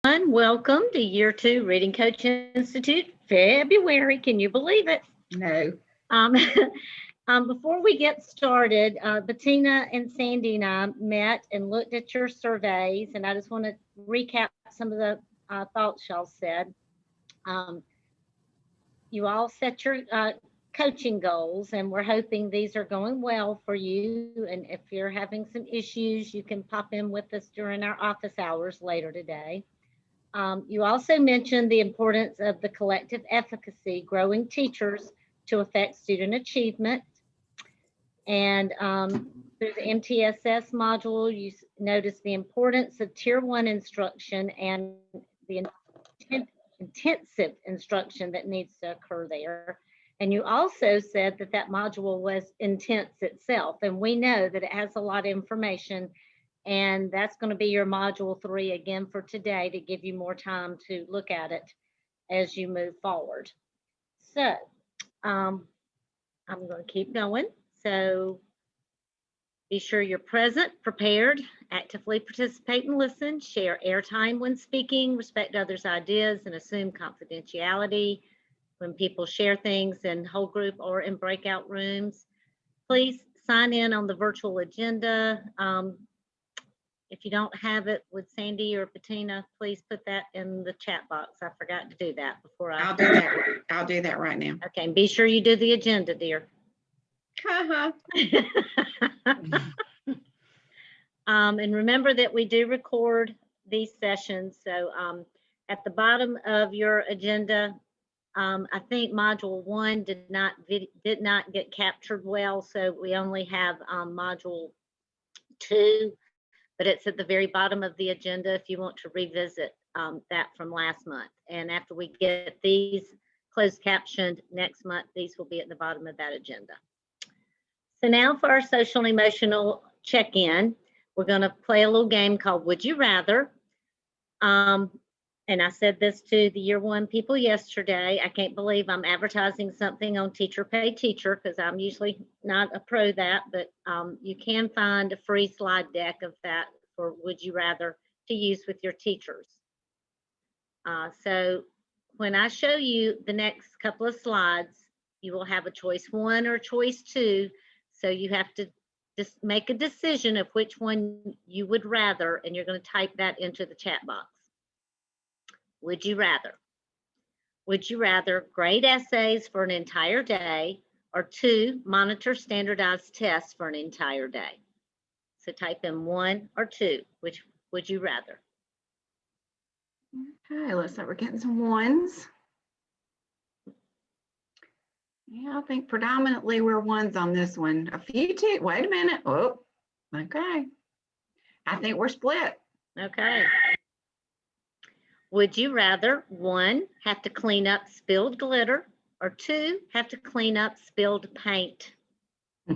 Welcome to Year 2 Reading Coach Institute, February. Can you believe it? No. Um, before we get started, Bettina and Sandy and I met and looked at your surveys, and I just want to recap some of the thoughts y'all said. You all set your coaching goals, and we're hoping these are going well for you. And if you're having some issues, you can pop in with us during our office hours later today. You also mentioned the importance of the collective efficacy, growing teachers to affect student achievement. And through the MTSS module, you notice the importance of Tier 1 instruction and the intensive instruction that needs to occur there. And you also said that that module was intense itself. And we know that it has a lot of information. And that's going to be your module 3 again for today to give you more time to look at it as you move forward. So I'm going to keep going. So be sure you're present, prepared, actively participate and listen, share airtime when speaking, respect others' ideas, and assume confidentiality when people share things in whole group or in breakout rooms. Please sign in on the virtual agenda. If you don't have it with Sandy or Bettina, please put that in the chat box. I forgot to do that before I'll do that. I'll do that right now. Okay, and be sure you do the agenda, dear. And remember that we do record these sessions. So at the bottom of your agenda, I think module 1 did not get captured well. So we only have module 2, but it's at the very bottom of the agenda if you want to revisit that from last month. And after we get these closed captioned next month, these will be at the bottom of that agenda. So now for our social and emotional check-in, we're going to play a little game called Would You Rather? And I said this to the Year 1 people yesterday. I can't believe I'm advertising something on Teacher Pay Teacher because I'm usually not a pro that, but you can find a free slide deck of that for Would You Rather to use with your teachers. So when I show you the next couple of slides, you will have a choice 1 or choice 2. So you have to just make a decision of which one you would rather, and you're going to type that into the chat box. Would you rather? Would you rather grade essays for an entire day, or 2, monitor standardized tests for an entire day? So type in 1 or 2. Which would you rather? Okay, looks like we're getting some 1s. Yeah, I think predominantly we're 1s on this one. A few 2. Wait a minute. Oh, okay. I think we're split. Okay. Would you rather, 1, have to clean up spilled glitter, or 2, have to clean up spilled paint? Oh,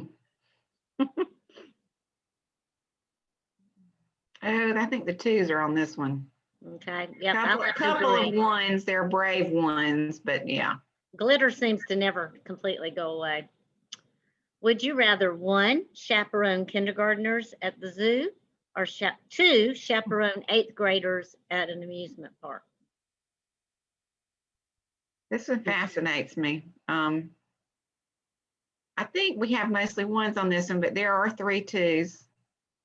I think the 2s are on this one. Okay. Yep. A couple of 1s. They're brave 1s, but yeah. Glitter seems to never completely go away. Would you rather, 1, chaperone kindergartners at the zoo, or 2, chaperone 8th graders at an amusement park? This one fascinates me. I think we have mostly 1s on this one, but there are 3 2s.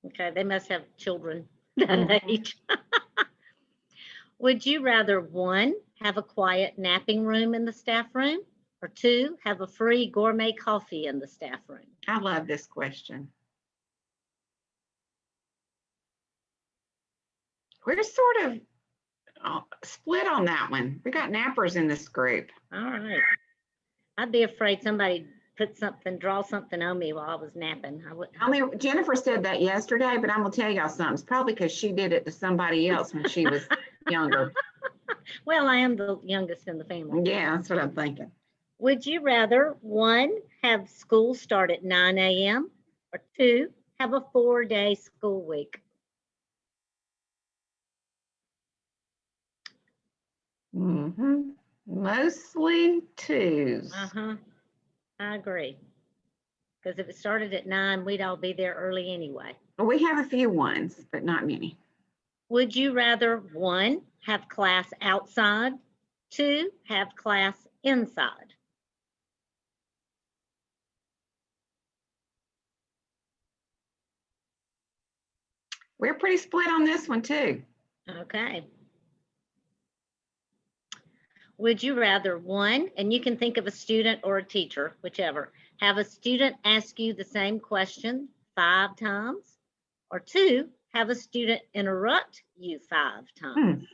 Okay, they must have children that age. Would you rather, 1, have a quiet napping room in the staff room, or 2, have a free gourmet coffee in the staff room? I love this question. We're sort of split on that one. We got nappers in this group. All right. I'd be afraid somebody draw something on me while I was napping. Jennifer said that yesterday, but I'm gonna tell y'all something. It's probably because she did it to somebody else when she was younger. Well, I am the youngest in the family. Yeah, that's what I'm thinking. Would you rather, 1, have school start at 9 a.m. or 2, have a 4-day school week? Mostly 2s. I agree. Because if it started at 9, we'd all be there early anyway. Well, we have a few 1s, but not many. Would you rather, 1, have class outside, 2, have class inside? We're pretty split on this one too. Okay. Would you rather, 1, and you can think of a student or a teacher, whichever, have a student ask you the same question 5 times, or 2, have a student interrupt you 5 times?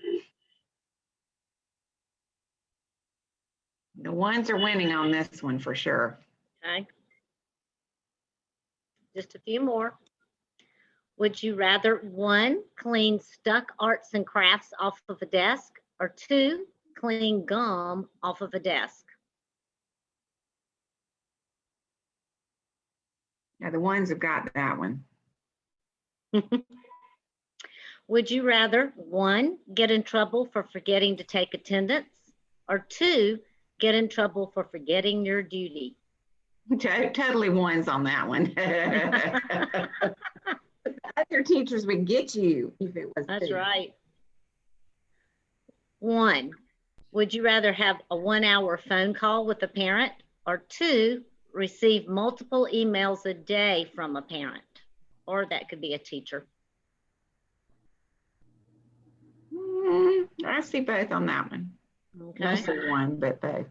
The ones are winning on this one for sure. Okay. Just a few more. Would you rather, 1, clean stuck arts and crafts off of a desk, or 2, clean gum off of a desk? Yeah, the ones have got that one. Would you rather, 1, get in trouble for forgetting to take attendance, or 2, get in trouble for forgetting your duty? Totally ones on that one. Other teachers would get you if it was. That's 2. right. 1, would you rather have a 1-hour phone call with a parent, or 2, receive multiple emails a day from a parent? Or that could be a teacher. I see both on that one. Okay. Mostly 1, but both.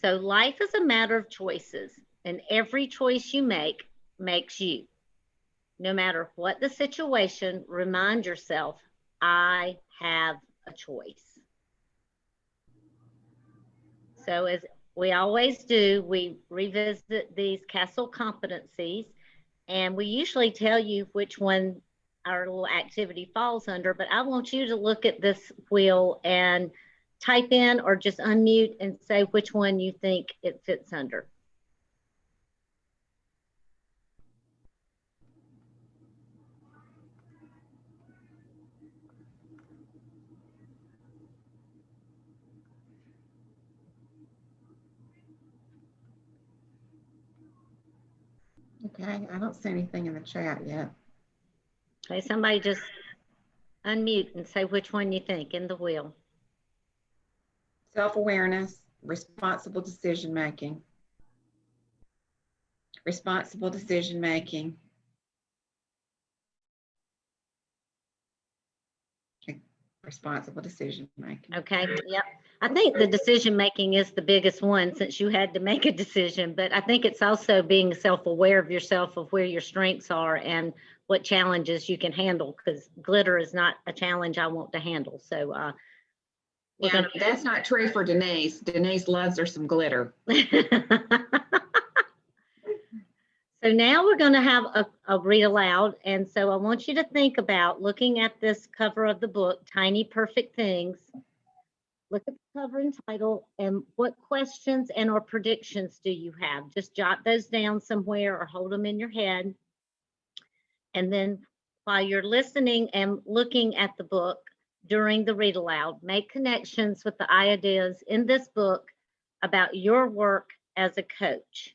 So life is a matter of choices, and every choice you make makes you. No matter what the situation, remind yourself, I have a choice. So as we always do, we revisit these CASEL competencies, and we usually tell you which one our little activity falls under, but I want you to look at this wheel and type in or just unmute and say which one you think it fits under. Okay, I don't see anything in the chat yet. Okay, somebody just unmute and say which one you think in the wheel. Self-awareness, responsible decision-making. Responsible decision-making. Okay, responsible decision-making. Okay, yep. I think the decision making is the biggest one since you had to make a decision, but I think it's also being self-aware of yourself, of where your strengths are and what challenges you can handle, because glitter is not a challenge I want to handle. So Yeah, that's not true for Denise. Denise loves her some glitter. So now we're going to have a read aloud. And so I want you to think about looking at this cover of the book, Tiny Perfect Things. Look at the cover and title, and what questions and or predictions do you have? Just jot those down somewhere or hold them in your head. And then while you're listening and looking at the book during the read aloud, make connections with the ideas in this book about your work as a coach.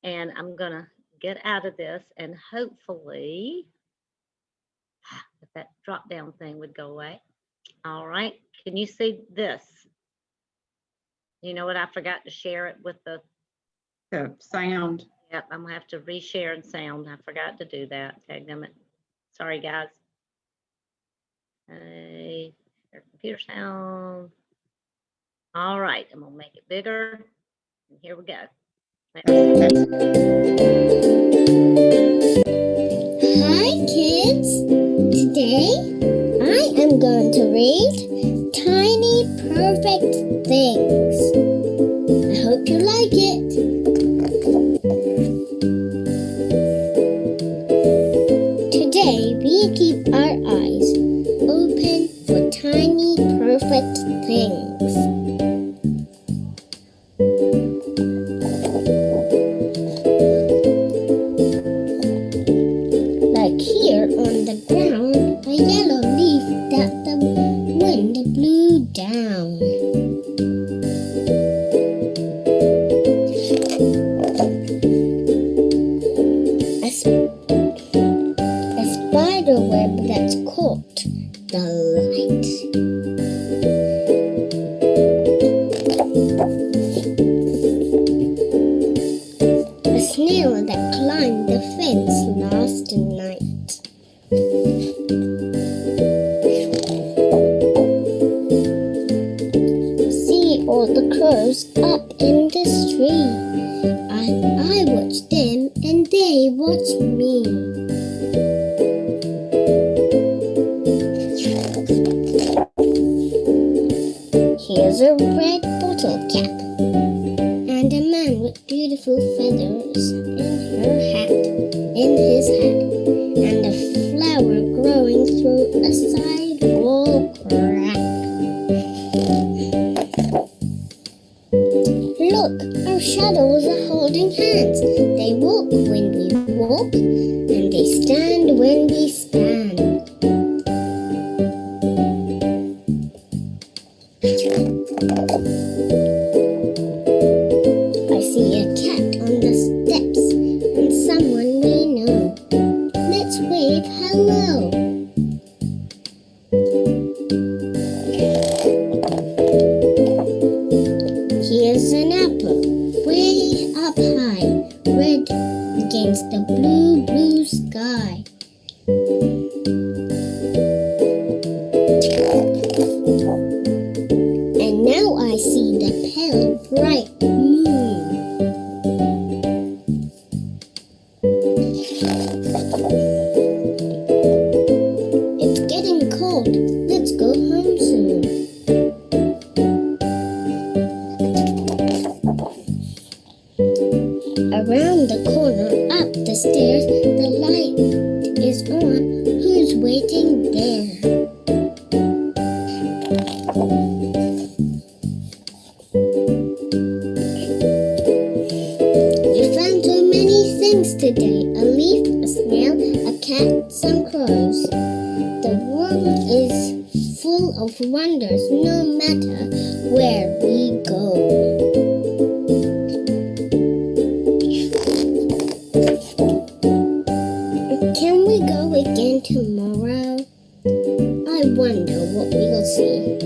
And I'm going to get out of this and hopefully if that drop down thing would go away. All right. Can you see this? You know what? I forgot to share it with the sound. Yep, I'm gonna have to reshare and sound. I forgot to do that. Dadgummit. Sorry, guys. Hey, computer sound. All right, I'm gonna make it bigger. And here we go. Hi, kids. Today, I am going to read Tiny Perfect Things. I hope you like it. Today, we keep our eyes open for tiny perfect things. Like here on the ground, a yellow leaf that the wind blew down. A spider light. A snail that climbed the fence last night. See all the crows up in the tree. I watch them and they watch me. Here's a red bottle cap and a man with beautiful feathers in his hat, and a flower growing through a sidewall crack. Look, our shadows are holding hands. They walk when we walk, and they stand when we stand. I see a cat on the steps and someone we know. Let's wave hello. Here's an apple way up high, red against the blue, blue sky. And now I see the pale bright moon. It's getting cold. Let's go home soon. Around the corner, up the stairs, the light is on. Who's waiting there? We found so many things today. A leaf, a snail, a cat, some crows. The world is full of wonders no matter where we go. Can we go again tomorrow? I wonder what we'll see.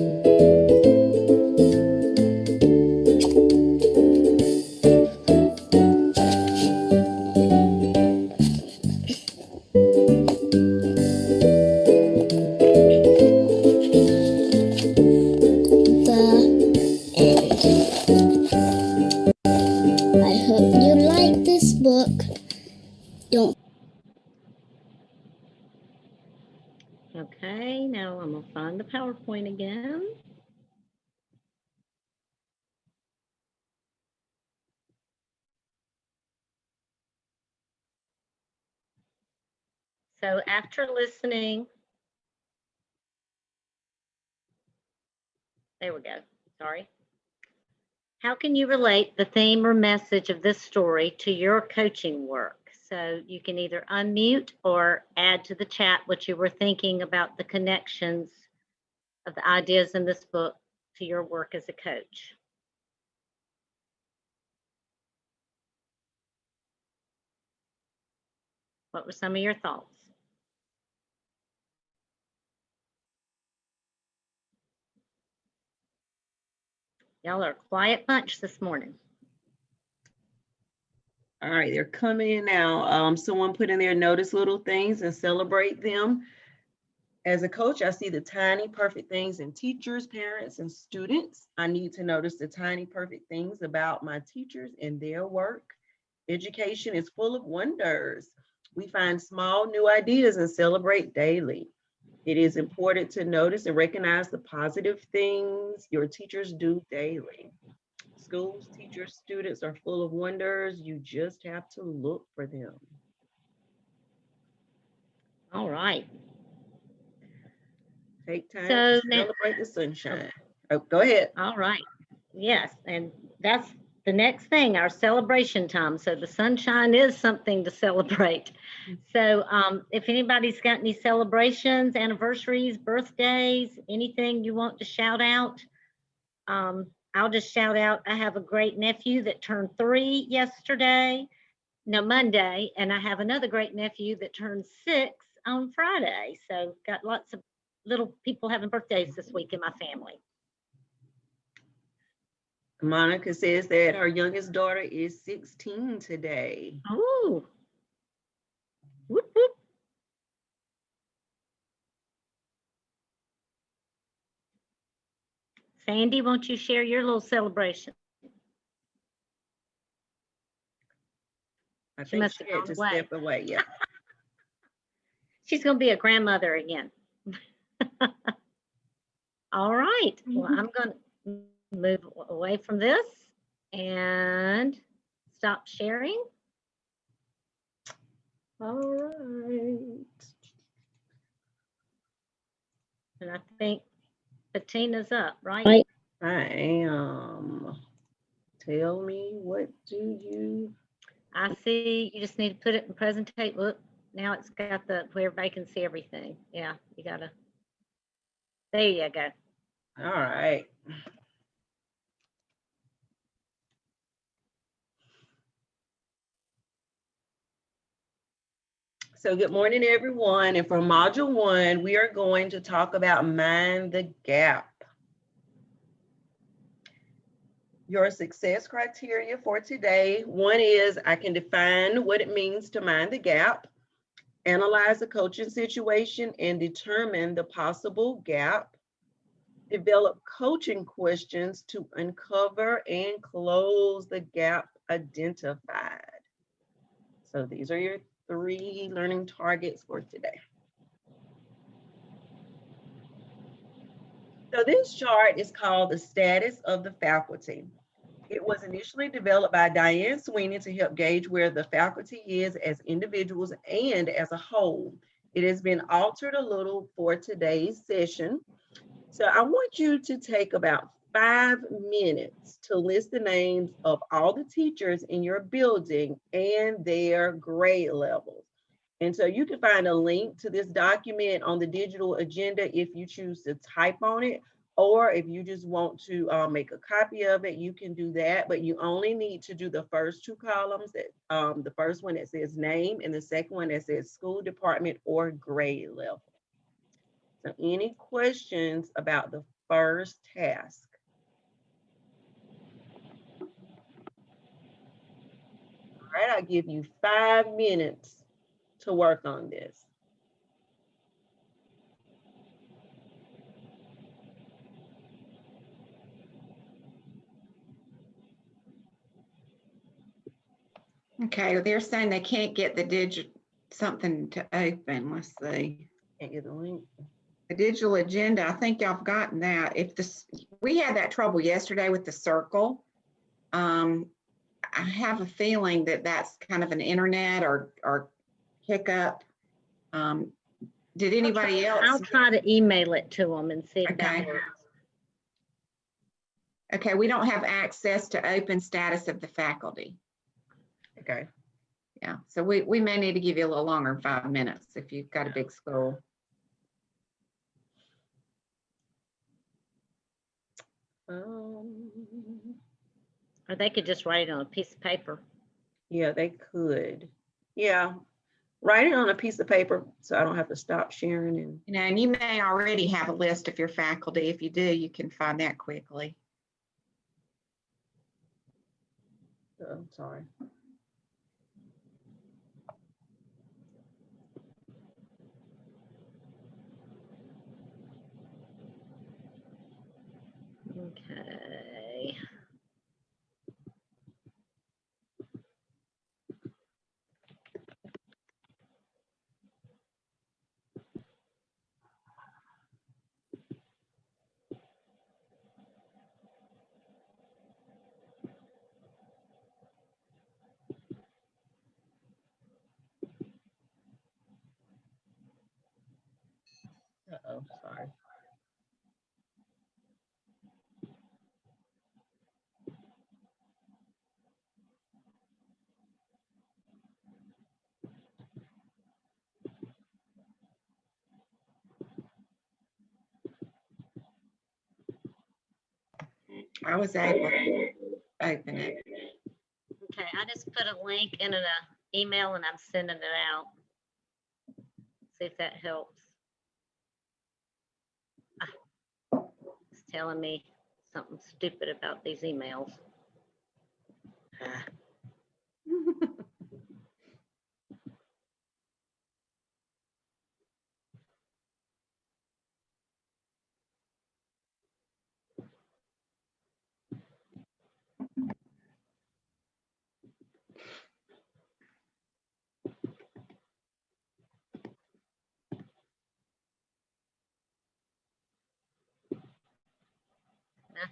The end. I hope you like this book. Don't Okay, now I'm gonna find the PowerPoint again. So after listening, there we go, sorry. How can you relate the theme or message of this story to your coaching work? So you can either unmute or add to the chat what you were thinking about the connections of the ideas in this book to your work as a coach. What were some of your thoughts? Y'all are a quiet bunch this morning. All right, they're coming in now. Someone put in there, notice little things and celebrate them. As a coach, I see the tiny perfect things in teachers, parents, and students. I need to notice the tiny perfect things about my teachers and their work. Education is full of wonders. We find small new ideas and celebrate daily. It is important to notice and recognize the positive things your teachers do daily. Schools, teachers, students are full of wonders. You just have to look for them. All right. Take time So to now- celebrate the sunshine. Oh, go ahead. All right. Yes, and that's the next thing, our celebration time. So the sunshine is something to celebrate. So if anybody's got any celebrations, anniversaries, birthdays, anything you want to shout out, I'll just shout out, I have a great nephew that turned 3 Monday, and I have another great nephew that turned 6 on Friday. So got lots little people having birthdays this week in my family. Monica says that her youngest daughter is 16 today. Ooh. Whoop, whoop. Sandy, won't you share your little celebration? I She think must she have had gone to away. step away. Yeah. She's going to be a grandmother again. All right. Well, I'm going to move away from this and stop sharing. All right. And I think Patina's up, right? Right. I am. Tell me, what do you? I see. You just need to put it in presentate. Look, now it's got the where everybody can see everything. Yeah, you gotta. There you go. All right. So good morning, everyone. And for module 1, we are going to talk about Mind the Gap. Your success criteria for today. 1 is I can define what it means to mind the gap, analyze the coaching situation and determine the possible gap, develop coaching questions to uncover and close the gap identified. So these are your 3 learning targets for today. So this chart is called the status of the faculty. It was initially developed by Diane Sweeney to help gauge where the faculty is as individuals and as a whole. It has been altered a little for today's session. So I want you to take about 5 minutes to list the names of all the teachers in your building and their grade levels. And so you can find a link to this document on the digital agenda if you choose to type on it, or if you just want to make a copy of it, you can do that. But you only need to do the first 2 columns, the first one that says name and the second one that says school department or grade level. So any questions about the first task? All right, I'll give you 5 minutes to work on this. Okay, they're saying they can't get the something to open. Let's see. Can't get the link. The digital agenda, I think y'all have gotten that. If this, we had that trouble yesterday with the circle. I have a feeling that that's kind of an internet or hiccup. Did anybody else? I'll try to email it to them and see if that Okay. works. Okay, we don't have access to open status of the faculty. Okay. Yeah, so we may need to give you a little longer than 5 minutes if you've got a big school. Or they could just write it on a piece of paper. Yeah, they could. Yeah, write it on a piece of paper so I don't have to stop sharing. And You know, and you may already have a list of your faculty. If you do, you can find that quickly. sorry. Okay. Uh-oh, sorry. I was able to open it. Okay, I just put a link in an email and I'm sending it out. See if that helps. telling me something stupid about these emails. Ah.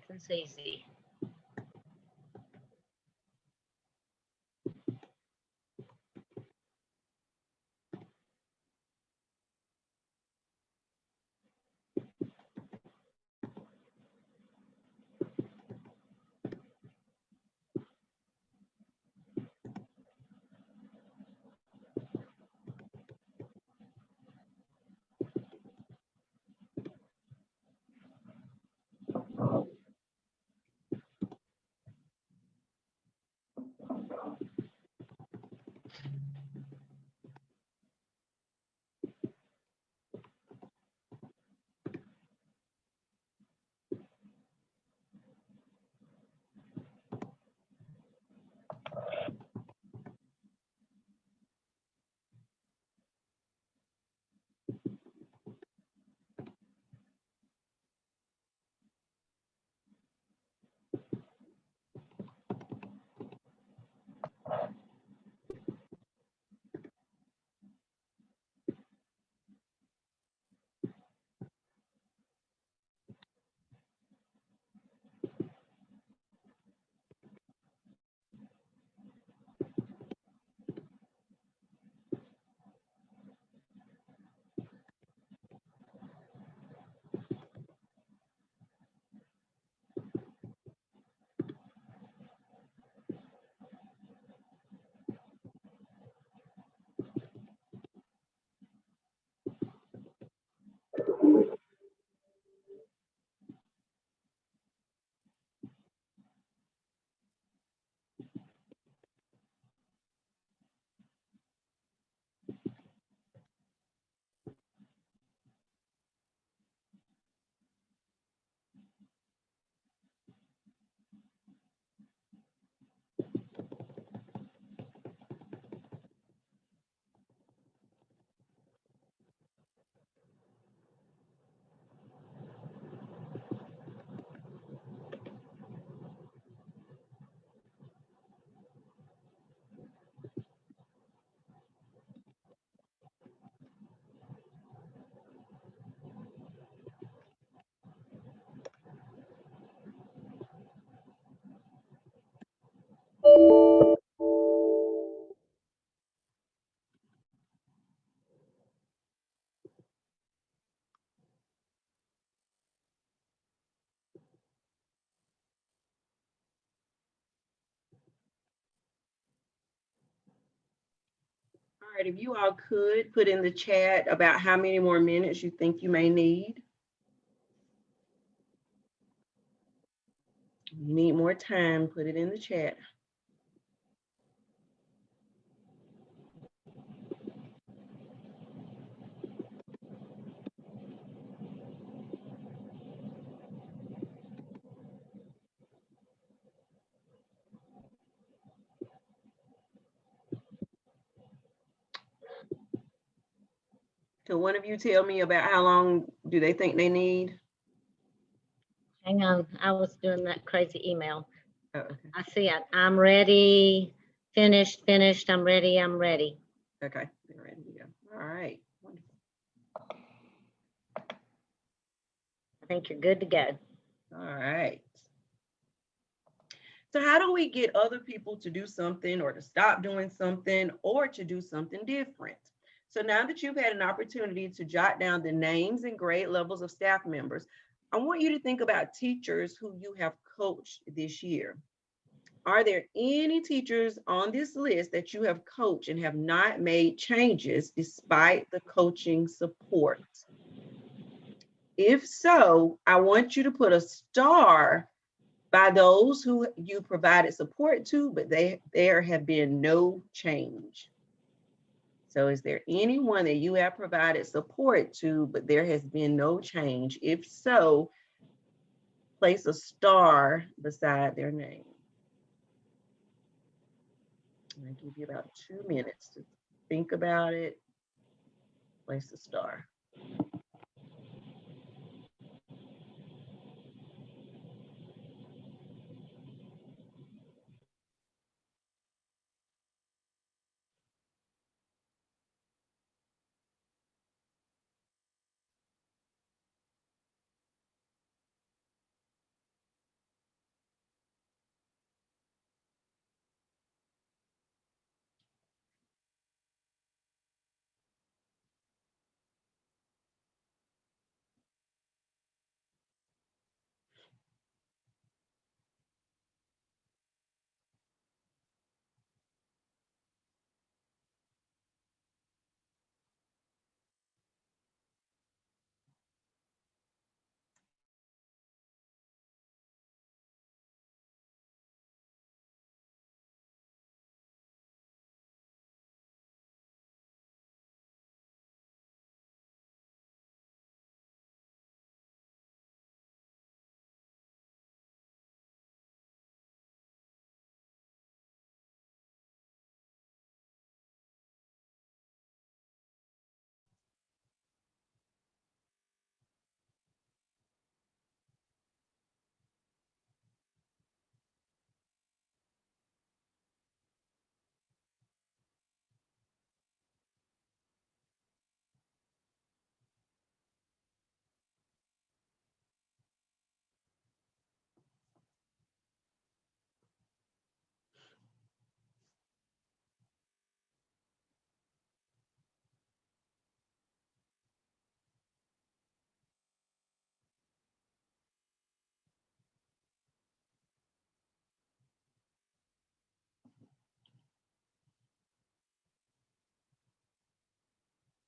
Nothing's easy. All right, if you all could put in the chat about how many more minutes you think you may need. You need more time, put it in the chat. So one of you tell me about how long do they think they need? Hang on, I was doing that crazy email. Oh, okay. I see it. I'm ready, finished, I'm ready, I'm ready. Okay, they're ready to go. All right. Wonderful. I think you're good to go. All right. So how do we get other people to do something or to stop doing something or to do something different? So now that you've had an opportunity to jot down the names and grade levels of staff members, I want you to think about teachers who you have coached this year. Are there any teachers on this list that you have coached and have not made changes despite the coaching support? If so, I want you to put a star by those who you provided support to, but there have been no change. So is there anyone that you have provided support to, but there has been no change? If so, place a star beside their name. I give you about 2 minutes to think about it. Place a star.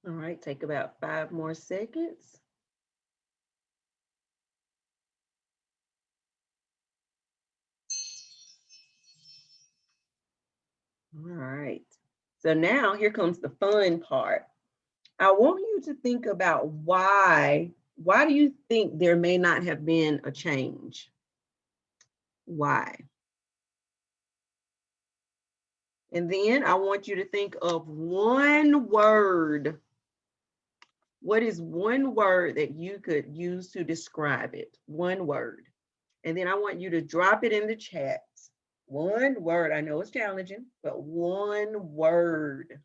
All right, take about 5 more seconds. All right, so now here comes the fun part. I want you to think about why do you think there may not have been a change? Why? And then I want you to think of one word. What is one word that you could use to describe it? One word. And then I want you to drop it in the chat. One word. I know it's challenging, but one word.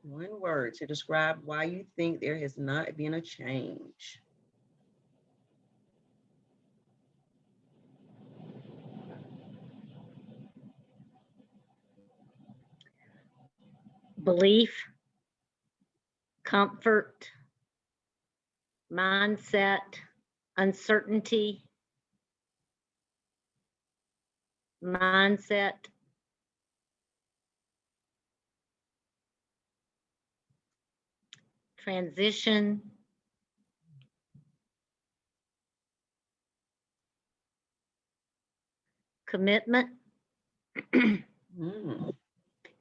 One word to describe why you think there has not been a change. Belief, comfort, mindset, uncertainty, mindset, transition, commitment, Mm,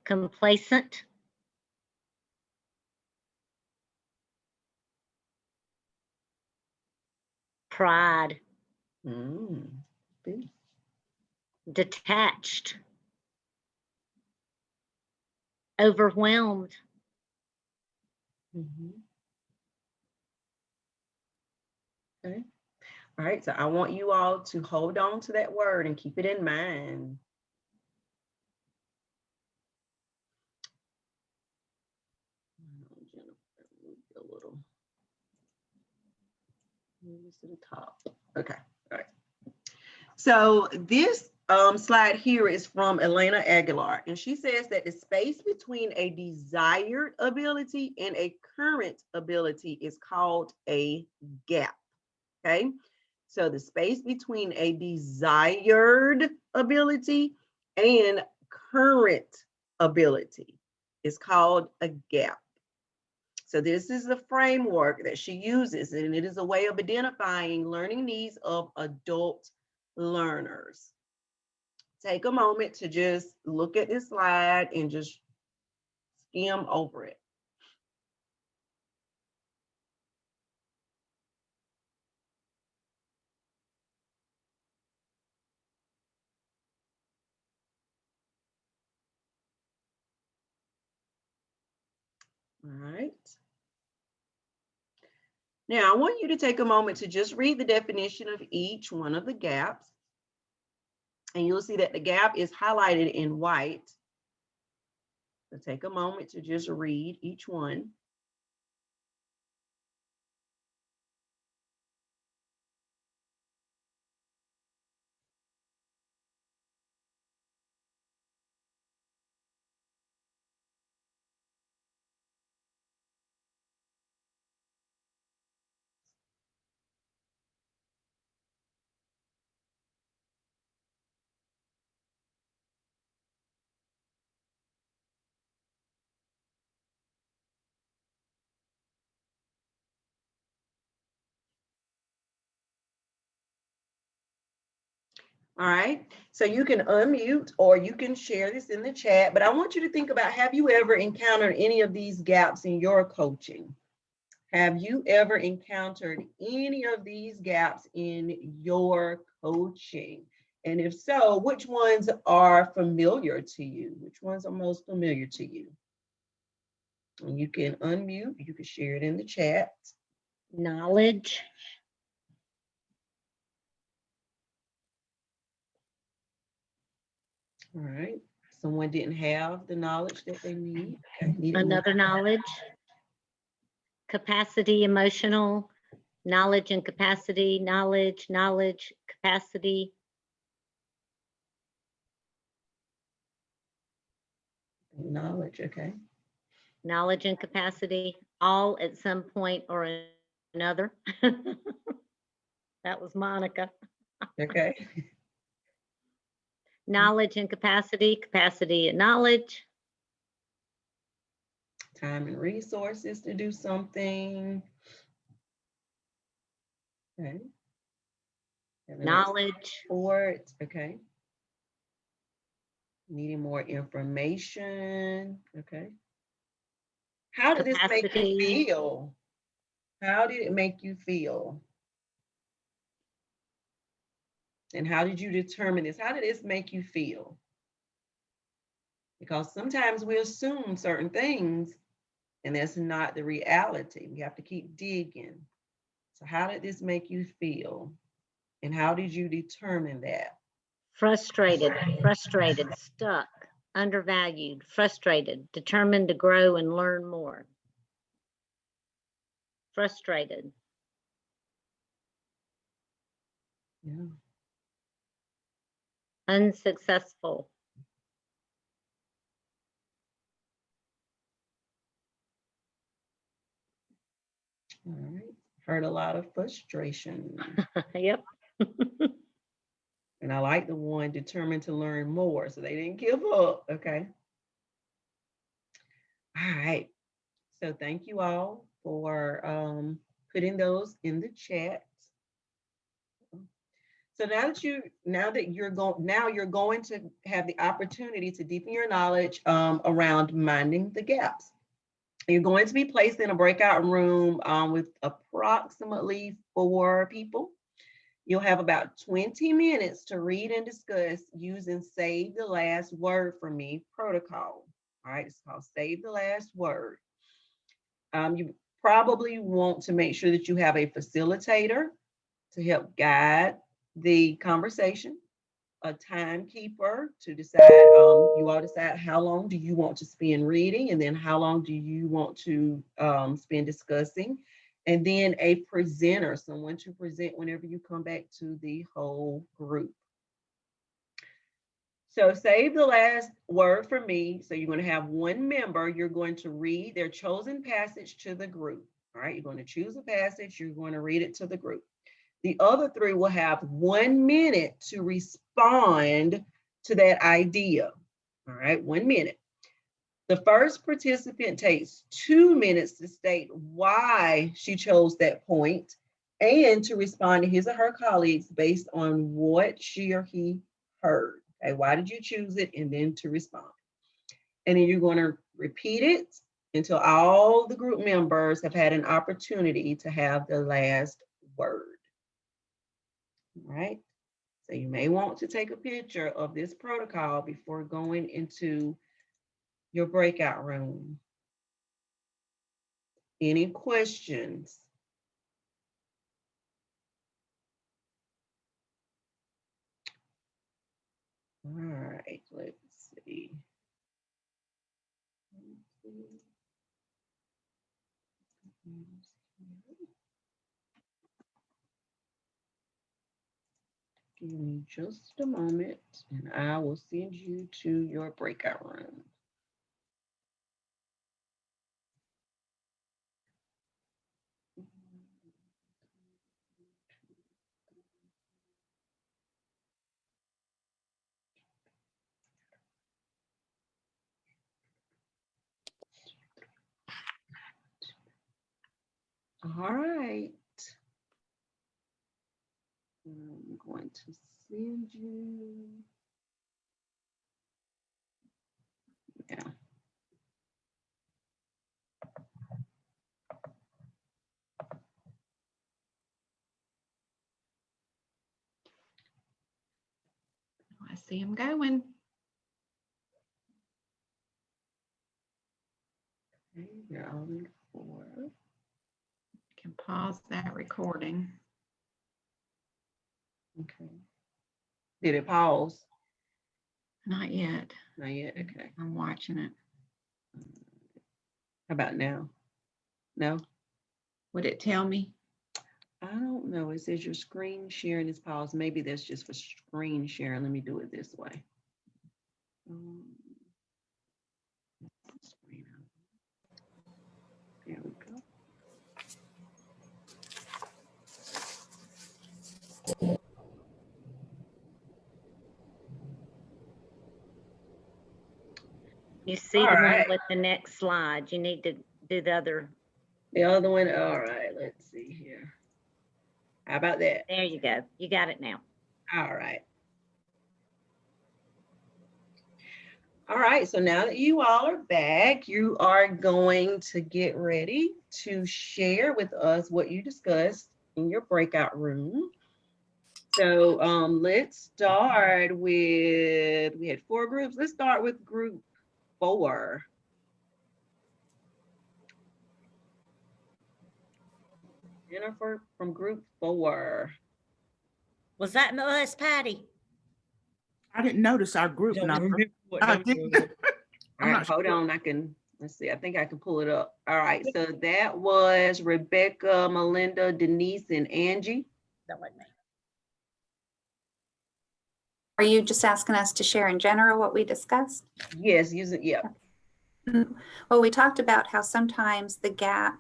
complacent, pride, Good. detached, overwhelmed, Mhm. Okay. All right, so I want you all to hold on to that word and keep it in mind. Jennifer, move a little. Move this to the top. Okay, all right. So this slide here is from Elena Aguilar, and she says that the space between a desired ability and a current ability is called a gap. Okay, so the space between a desired ability and current ability is called a gap. So this is the framework that she uses, and it is a way of identifying learning needs of adult learners. take a moment to just look at this slide and just skim over it. All right. Now, I want you to take a moment to just read the definition of each one of the gaps. And you'll see that the gap is highlighted in white. So take a moment to just read each one. All right, so you can unmute or you can share this in the chat, but I want you to think about, have you ever encountered any of these gaps in your coaching? Have you ever encountered any of these gaps in your coaching? And if so, which ones are familiar to you? Which ones are most familiar to you? And you can unmute, you can share it in the chat. Knowledge. All right, someone didn't have the knowledge that they need. Okay, needed more. Another knowledge. Capacity, emotional, knowledge and capacity, knowledge, capacity. Knowledge, okay. Knowledge and capacity, all at some point or another. That was Monica. Okay. Knowledge and capacity, capacity and knowledge. Time and resources to do something. Okay. Knowledge. Support, okay. Needing more information, okay. How did this make you Capacity. feel? How did it make you feel? And how did you determine this? How did this make you feel? Because sometimes we assume certain things and that's not the reality. We have to keep digging. So how did this make you feel? And how did you determine that? Frustrated, stuck, undervalued, frustrated, determined to grow and learn more. Frustrated. Yeah. Unsuccessful. All right. Heard a lot of frustration. Yep. And I like the one determined to learn more. So they didn't give up. Okay. All right. So thank you all for putting those in the chat. So now that you're going to have the opportunity to deepen your knowledge around minding the gaps. You're going to be placed in a breakout room with approximately 4 people. You'll have about 20 minutes to read and discuss using Save the Last Word for Me protocol. All right, it's called Save the Last Word. You probably want to make sure that you have a facilitator to help guide the conversation, a timekeeper to decide, you all decide how long do you want to spend reading, and then how long do you want to spend discussing, and then a presenter, someone to present whenever you come back to the whole group. So Save the Last Word for Me. So you're going to have one member, you're going to read their chosen passage to the group. All right, you're going to choose a passage, you're going to read it to the group. The other 3 will have 1 minute to respond to that idea. All right, 1 minute. The first participant takes 2 minutes to state why she chose that point and to respond to his or her colleagues based on what she or he heard. Okay, why did you choose it? And then to respond. And then you're going to repeat it until all the group members have had an opportunity to have the last word. All right. So you may want to take a picture of this protocol before going into your breakout room. Any questions? All right, let's see. Give me just a moment and I will send you to your breakout room. All right. I'm going to send you. Yeah. I see them going. Okay, you're on 4. Can pause that recording. Okay. Did it pause? Not yet. Not yet. Okay. I'm watching it. How about now? No? Would it tell me? I don't know. It says your screen sharing is paused. Maybe that's just for screen sharing. Let me do it this way. There we go. You see All the one right. with the next slide. You need to do the other. The other one. All right. Let's see here. How about that? There you go. You got it now. All right. All right, so now that you all are back, you are going to get ready to share with us what you discussed in your breakout room. So let's start with, we had 4 groups. Let's start with group 4. Jennifer from group 4. Was that Miss Patty? I didn't notice our group Don't number. remember what I number didn't. it was. All I'm right, not hold sure. on. Let's see. I think I can pull it up. All right, so that was Rebecca, Melinda, Denise, and Angie. That wasn't me. Are you just asking us to share in general what we discussed? Yes, yeah. Well, we talked about how sometimes the gap,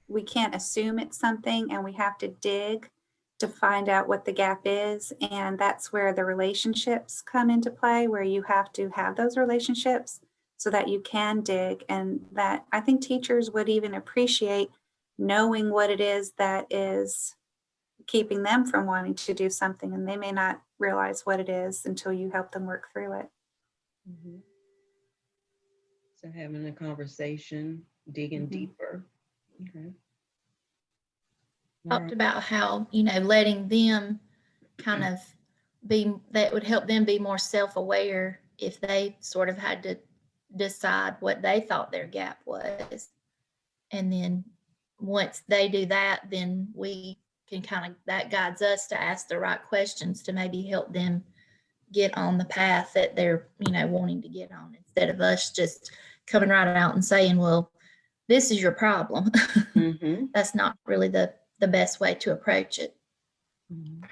we can't assume it's something and we have to dig to find out what the gap is. And that's where the relationships come into play, where you have to have those relationships so that you can dig. And that I think teachers would even appreciate knowing what it is that is keeping them from wanting to do something. And they may not realize what it is until you help them work through it. Mm-hmm. So having a conversation, digging deeper. Okay. Talked about how, letting them kind of that would help them be more self-aware if they sort of had to decide what they thought their gap was. And then once they do that, then we can that guides us to ask the right questions to maybe help them get on the path that they're, wanting to get on, instead of us just coming right out and saying, well, this is your problem. Mm-hmm. That's not really the best way to approach it. Mm-hmm.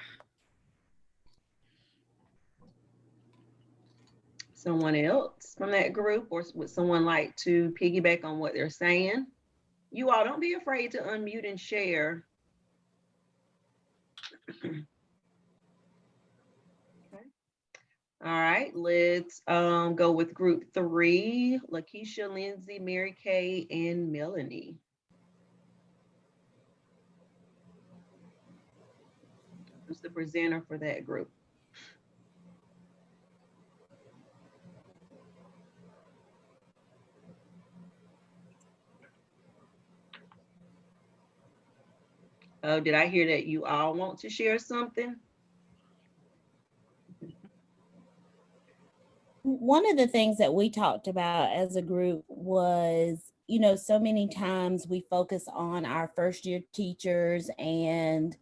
Someone else from that group, or would someone like to piggyback on what they're saying? You all don't be afraid to unmute and share. Okay. All right, let's go with group 3, Lakeisha, Lindsay, Mary Kay, and Melanie. Who's the presenter for that group? Did I hear that you all want to share something? One of the things that we talked about as a group was, you know, so many times we focus on our first year teachers and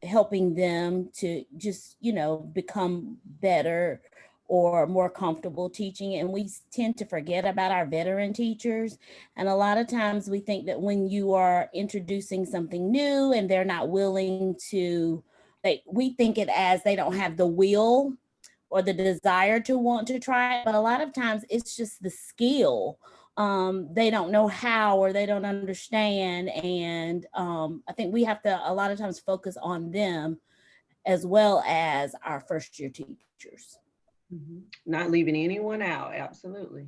helping them to just, you know, become better or more comfortable teaching. And we tend to forget about our veteran teachers. And a lot of times we think that when you are introducing something new and they're not willing to, we think it as they don't have the will or the desire to want to try it. But a lot of times it's just the skill. They don't know how or they don't understand. And I think we have to a lot of times focus on them as well as our first year teachers. Not leaving anyone out, absolutely.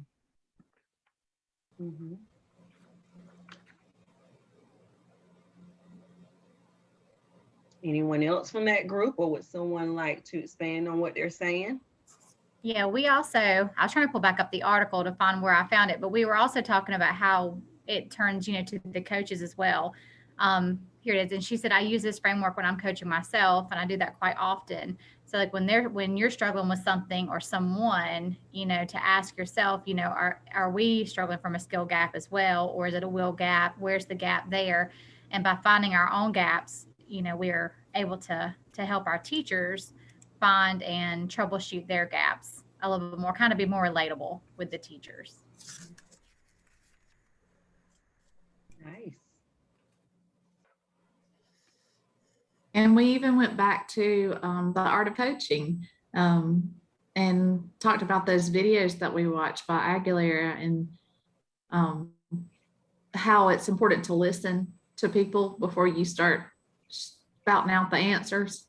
Anyone else from that group, or would someone like to expand on what they're saying? Yeah, we also, I was trying to pull back up the article to find where I found it, but we were also talking about how it turns, you know, to the coaches as well. Here it is. And she said, I use this framework when I'm coaching myself, and I do that quite often. So like when you're struggling with something or someone, you know, to ask yourself, you know, are we struggling from a skill gap as well? Or is it a will gap? Where's the gap there? And by finding our own gaps, you know, we're able to help our teachers find and troubleshoot their gaps a little bit more, kind of be more relatable with the teachers. Nice. And we even went back to the art of coaching and talked about those videos that we watched by Aguilera and how it's important to listen to people before you start spouting out the answers.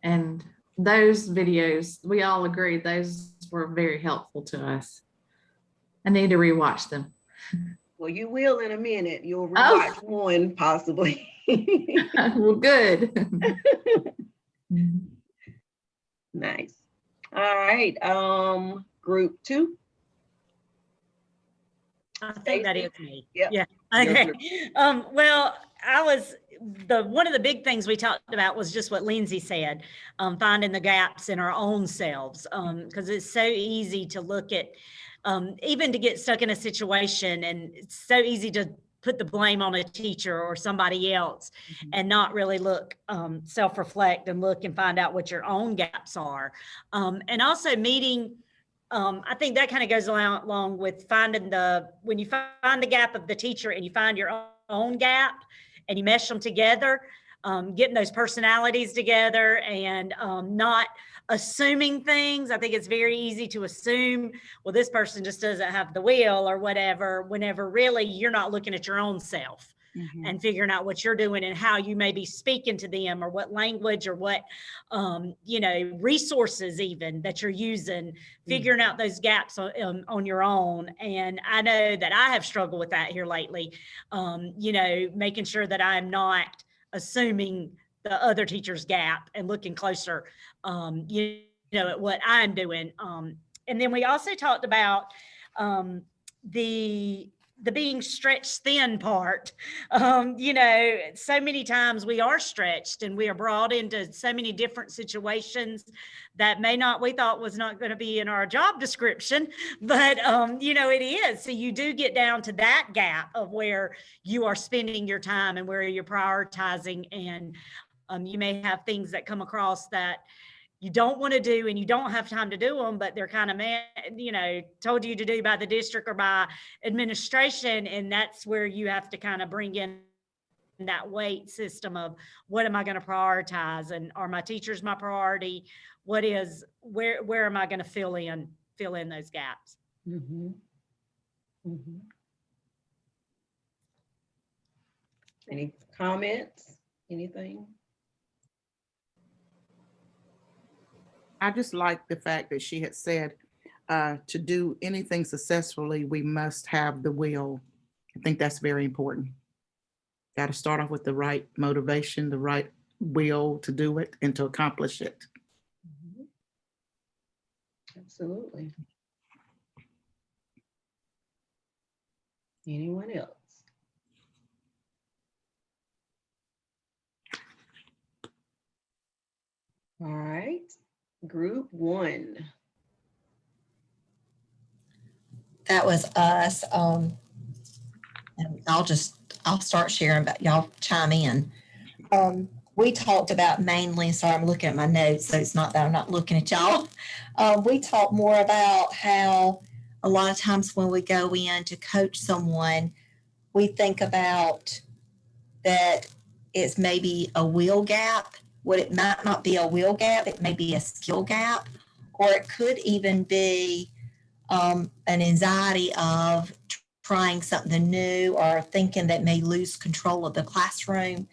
And those videos, we all agreed those were very helpful to us. I need to rewatch them. Well, you will in a minute. You'll rewatch one possibly. Well, good. Nice. All right. Group 2. I think that is me. Yep. Yeah. Your Okay. group. Well, one of the big things we talked about was just what Lindsay said, finding the gaps in our own selves, because it's so easy to look at, even to get stuck in a situation, and it's so easy to put the blame on a teacher or somebody else and not really look, self-reflect and look and find out what your own gaps are. And also meeting, I think that kind of goes along with finding when you find the gap of the teacher and you find your own gap and you mesh them together, getting those personalities together and not assuming things. I think it's very easy to assume, well, this person just doesn't have the will or whatever, whenever really you're not looking at your own self and figuring out what you're doing and how you may be speaking to them, or what language or what, resources even that you're using, figuring out those gaps on your own. And I know that I have struggled with that here lately, making sure that I'm not assuming the other teacher's gap and looking closer, at what I'm doing. And then we also talked about the being stretched thin part. So many times we are stretched and we are brought into so many different situations that we thought was not going to be in our job description, but it is. So you do get down to that gap of where you are spending your time and where you're prioritizing, and you may have things that come across that you don't want to do and you don't have time to do them, but they're kind of, told you to do by the district or by administration. And that's where you have to kind of bring in that weight system of what am I going to prioritize, and are my teachers my priority? Where am I going to fill in those gaps? Any comments? Anything? I just like the fact that she had said, to do anything successfully, we must have the will. I think that's very important. Got to start off with the right motivation, the right will to do it and to accomplish it. Absolutely. Anyone else? All right, group 1. That was us. And I'll start sharing, but y'all chime in. We talked about mainly, sorry, I'm looking at my notes, so it's not that I'm not looking at y'all. We talked more about how a lot of times when we go in to coach someone, we think about that it's maybe a will gap. What it might not be a will gap, it may be a skill gap, or it could even be an anxiety of trying something new or thinking that may lose control of the classroom.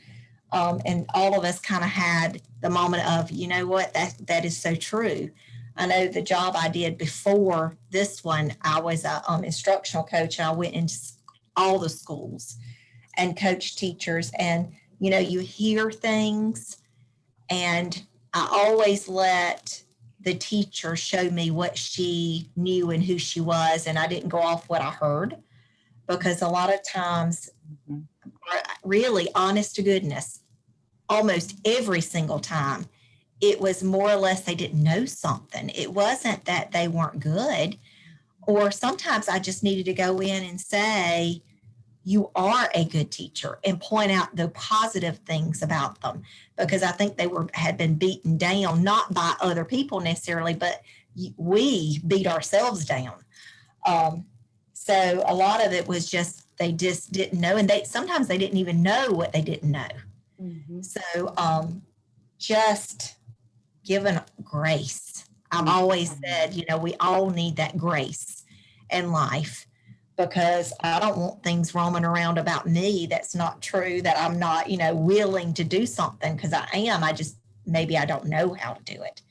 And all of us kind of had the moment of, you know what, that is so true. I know the job I did before this one, I was an instructional coach, and I went into all the schools and coached teachers. And, you know, you hear things, and I always let the teacher show me what she knew and who she was, and I didn't go off what I heard, because a lot of times, really, honest to goodness, almost every single time, it was more or less they didn't know something. It wasn't that they weren't good, or sometimes I just needed to go in and say, you are a good teacher, and point out the positive things about them, because I think they had been beaten down, not by other people necessarily, but we beat ourselves down. So a lot of it was just, they just didn't know, and sometimes they didn't even know what they didn't know. Mm-hmm. So just given grace. I've always said, you know, we all need that grace in life, because I don't want things roaming around about me that's not true, that I'm not, you know, willing to do something, because I am. Maybe I don't know how to do it.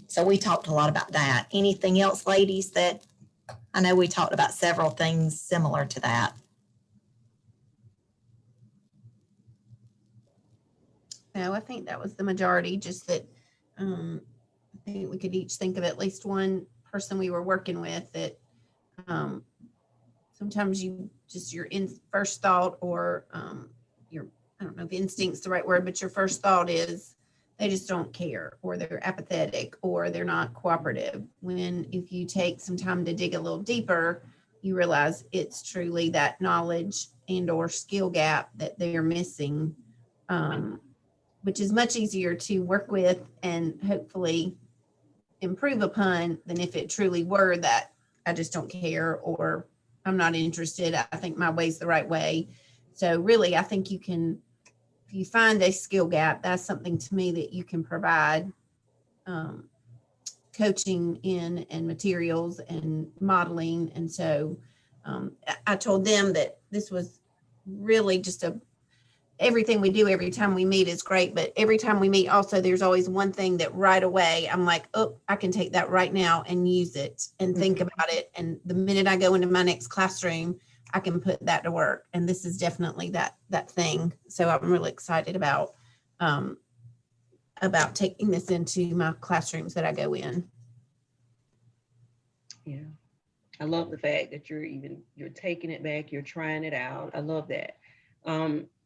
So we talked a lot about that. Anything else, ladies, that I know we talked about several things similar to that. No, I think that was the majority, just that I think we could each think of at least one person we were working with that sometimes your first thought, or your, I don't know if instinct's the right word, but your first thought is they just don't care, or they're apathetic, or they're not cooperative. When if you take some time to dig a little deeper, you realize it's truly that knowledge and or skill gap that they're missing, which is much easier to work with and hopefully improve upon than if it truly were that I just don't care, or I'm not interested. I think my way's the right way. So really, I think you can, if you find a skill gap, that's something to me that you can provide coaching in, and materials and modeling. And so I told them that this was really just everything we do every time we meet is great, but every time we meet also, there's always one thing that right away I'm like, oh, I can take that right now and use it and think about it. And the minute I go into my next classroom, I can put that to work. And this is definitely that thing. So I'm really excited about taking this into my classrooms that I go in. Yeah. I love the fact that you're taking it back, you're trying it out. I love that.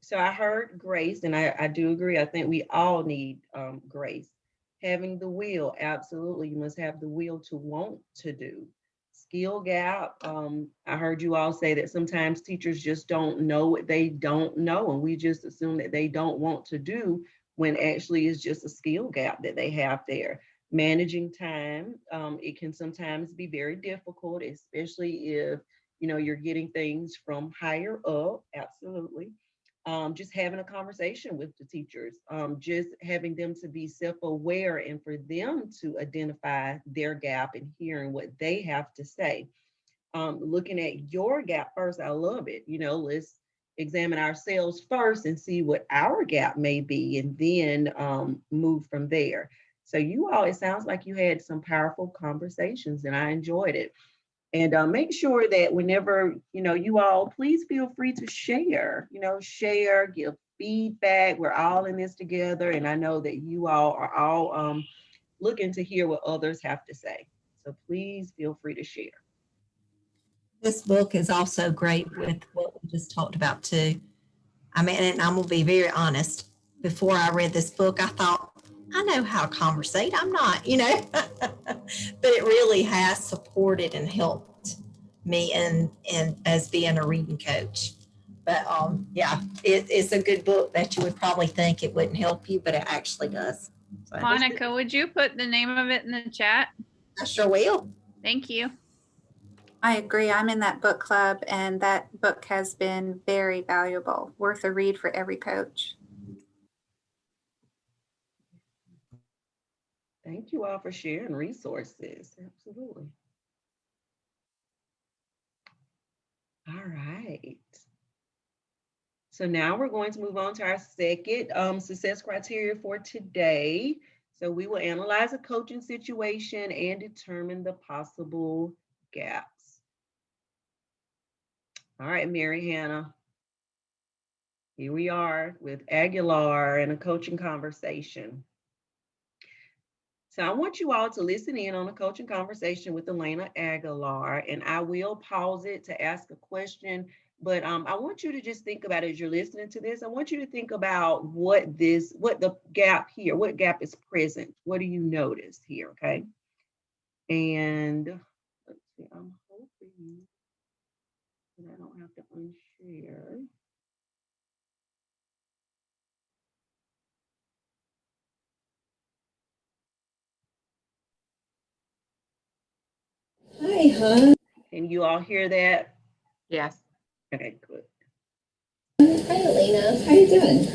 So I heard grace, and I do agree. I think we all need grace. Having the will, absolutely. You must have the will to want to do. Skill gap. I heard you all say that sometimes teachers just don't know what they don't know, and we just assume that they don't want to do, when actually it's just a skill gap that they have there. Managing time, it can sometimes be very difficult, especially if you're getting things from higher up. Absolutely. Just having a conversation with the teachers, just having them to be self-aware, and for them to identify their gap and hearing what they have to say. Looking at your gap first, I love it. Let's examine ourselves first and see what our gap may be, and then move from there. So you all, it sounds like you had some powerful conversations, and I enjoyed it. And make sure that whenever, you all, please feel free to share, give feedback. We're all in this together. And I know that you all are all looking to hear what others have to say. So please feel free to share. This book is also great with what we just talked about too. I mean, and I'm going to be very honest. Before I read this book, I thought, I know how to conversate. I'm not, but it really has supported and helped me and as being a reading coach. But yeah, it's a good book that you would probably think it wouldn't help you, but it actually does. So, Monica, would you put the name of it in the chat? I sure will. Thank you. I agree. I'm in that book club, and that book has been very valuable, worth a read for every coach. Thank you all for sharing resources. Absolutely. All right. So now we're going to move on to our second success criteria for today. So we will analyze a coaching situation and determine the possible gaps. All right, Mary Hannah. Here we are with Aguilar and a coaching conversation. So I want you all to listen in on a coaching conversation with Elena Aguilar, and I will pause it to ask a question, but I want you to just think about as you're listening to this, I want you to think about what the gap here, what gap is present. What do you notice here, okay? And let's see, I'm hoping that I don't have to unshare. Hi, hon. Can you all hear that? Yes. Okay, good. Hi, Elena. How you doing?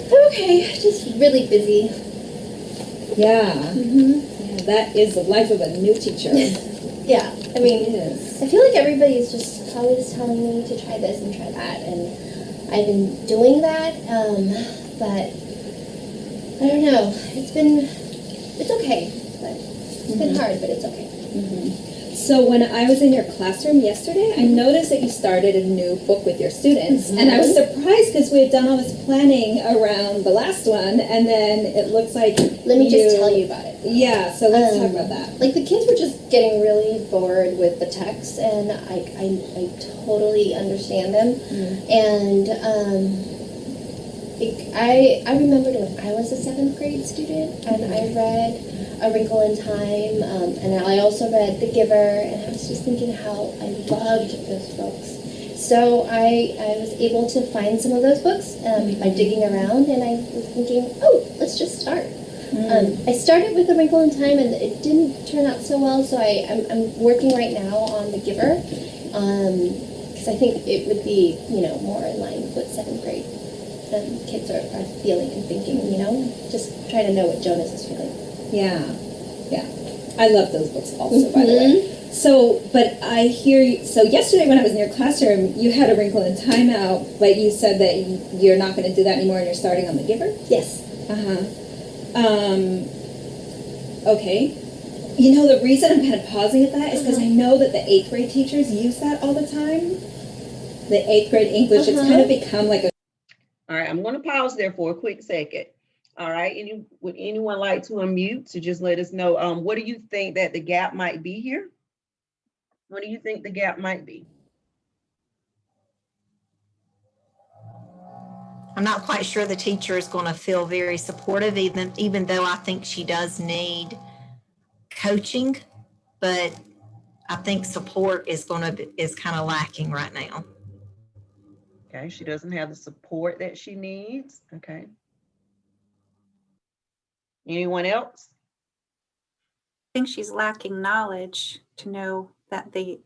I'm okay. Just really busy. Yeah. Yeah, that is the life of a new teacher. Yeah, I mean, I feel like everybody's just always telling me to try this and try that, and I've been doing that, but I don't know. It's okay, but it's been hard, but it's okay. So when I was in your classroom yesterday, I noticed that you started a new book with your students. And I was surprised because we had done all this planning around the last one, and then it looks like Let me just tell you about it. Yeah, so let's talk about that. Like, the kids were just getting really bored with the text, and I totally understand them. And I remembered when I was a 7th grade student, and I read A Wrinkle in Time, and I also read The Giver, and I was just thinking how I loved those books. So I was able to find some of those books by digging around, and I was thinking, oh, let's just start. I started with A Wrinkle in Time, and it didn't turn out so well, so I'm working right now on The Giver, because I think it would be, more in line with what 7th grade kids are feeling and thinking, just trying to know what Jonas is feeling. Yeah. I love those books also, by the way. So, but I hear you, so yesterday when I was in your classroom, you had A Wrinkle in Time out, but you said that you're not going to do that anymore and you're starting on The Giver? Yes. Okay. The reason I'm kind of pausing at that is because I know that the 8th grade teachers use that all the time. The 8th grade English, it's kind of become like a... All right, I'm going to pause there for a quick second. All right, would anyone like to unmute to just let us know, what do you think that the gap might be here? What do you think the gap might be? I'm not quite sure the teacher is going to feel very supportive, even though I think she does need coaching, but I think support is kind of lacking right now. Okay, she doesn't have the support that she needs. Okay. Anyone else? I think she's lacking knowledge to know that the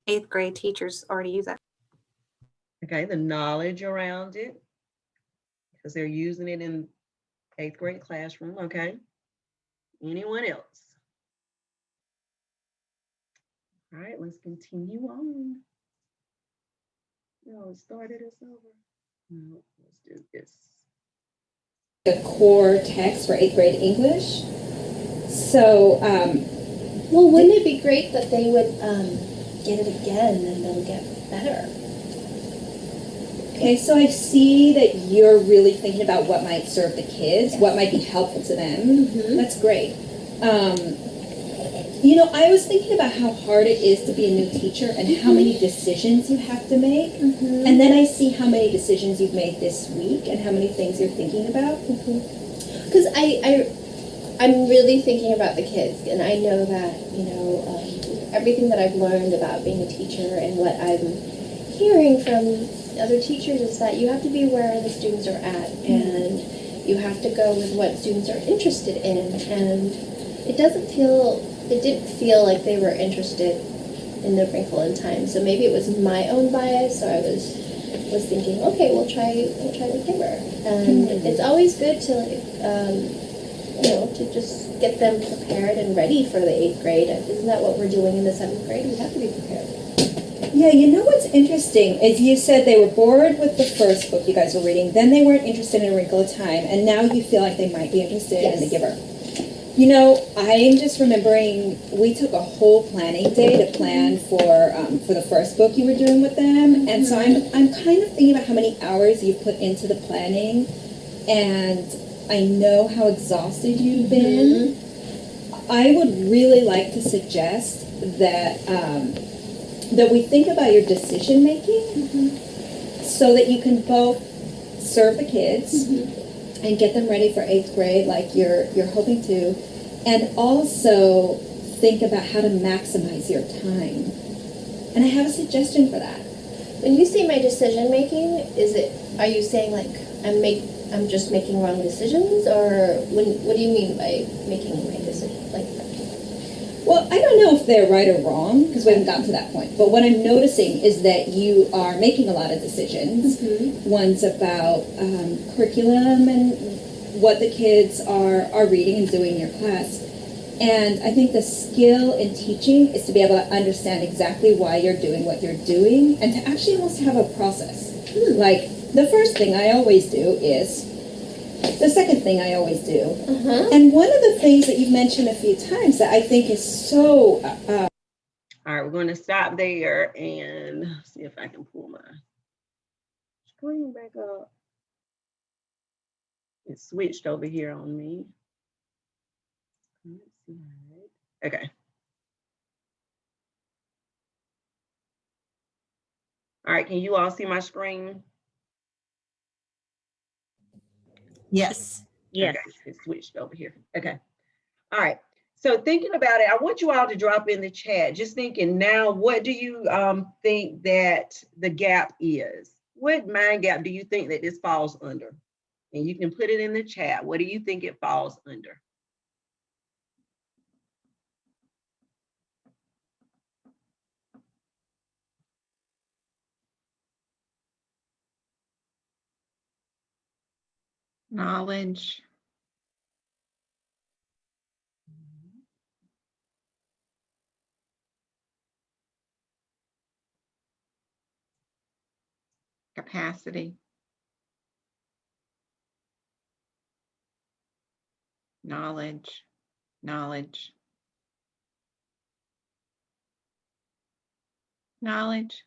8th grade teachers already use that. Okay, the knowledge around it, because they're using it in 8th grade classroom. Okay. Anyone else? All right, let's continue on. No, it started us over. No, let's do this. The core text for 8th grade English. So, well, wouldn't it be great that they would get it again and they'll get better? Okay, so I see that you're really thinking about what might serve the kids, what might be helpful to them. That's great. I was thinking about how hard it is to be a new teacher and how many decisions you have to make. And then I see how many decisions you've made this week and how many things you're thinking about. Because I'm really thinking about the kids, and I know that, everything that I've learned about being a teacher and what I'm hearing from other teachers is that you have to be where the students are at, and you have to go with what students are interested in. And it didn't feel like they were interested in the Wrinkle in Time. So maybe it was my own bias, so I was thinking, okay, we'll try the Giver. And it's always good to to just get them prepared and ready for the 8th grade. Isn't that what we're doing in the 7th grade? We have to be prepared. Yeah, what's interesting is you said they were bored with the first book you guys were reading, then they weren't interested in A Wrinkle in Time, and now you feel like they might be interested in The Giver. I'm just remembering we took a whole planning day to plan for the first book you were doing with them, and so I'm kind of thinking about how many hours you've put into the planning, and I know how exhausted you've been. I would really like to suggest that that we think about your decision making so that you can both serve the kids and get them ready for 8th grade like you're hoping to, and also think about how to maximize your time. And I have a suggestion for that. When you say my decision making, are you saying like I'm just making wrong decisions, or what do you mean by making my decision? Well, I don't know if they're right or wrong because we haven't gotten to that point. But what I'm noticing is that you are making a lot of decisions. One's about curriculum and what the kids are reading and doing in your class. And I think the skill in teaching is to be able to understand exactly why you're doing what you're doing and to actually almost have a process. Like the first thing I always do is the second thing I always do. And one of the things that you've mentioned a few times that I think is so... All right, we're going to stop there and see if I can pull my screen back up. It switched over here on me. Okay. All right, can you all see my screen? Yes. Yes. Okay, it switched over here. Okay. All right. So thinking about it, I want you all to drop in the chat, just thinking now, what do you think that the gap is? What mind gap do you think that this falls under? And you can put it in the chat. What do you think it falls under? Knowledge. Capacity. Knowledge. Knowledge. Knowledge.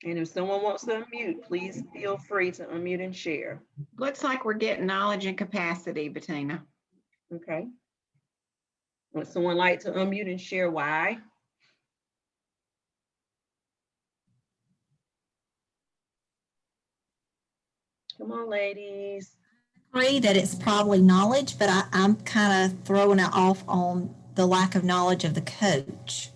And if someone wants to unmute, please feel free to unmute and share. Looks like we're getting knowledge and capacity, Bettina. Okay. Would someone like to unmute and share why? Come on, ladies. I agree that it's probably knowledge, but I'm kind of throwing it off on the lack of knowledge of the coach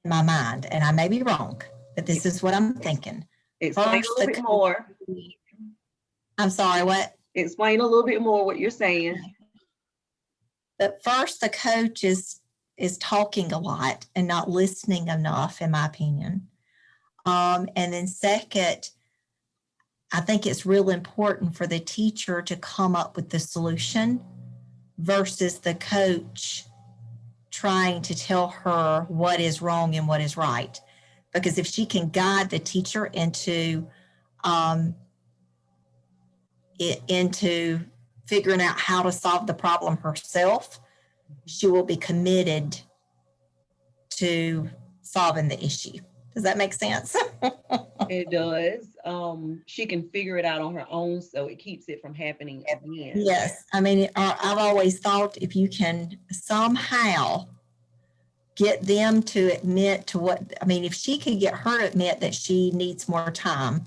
in my mind. And I may be wrong, but this is what I'm thinking. Explain a little bit more. I'm sorry, what? Explain a little bit more what you're saying. But first, the coach is talking a lot and not listening enough, in my opinion. And then second, I think it's real important for the teacher to come up with the solution versus the coach trying to tell her what is wrong and what is right. Because if she can guide the teacher into figuring out how to solve the problem herself, she will be committed to solving the issue. Does that make sense? It does. She can figure it out on her own, so it keeps it from happening again. Yes. I mean, I've always thought if you can somehow get them to admit to what, I mean, if she could get her to admit that she needs more time,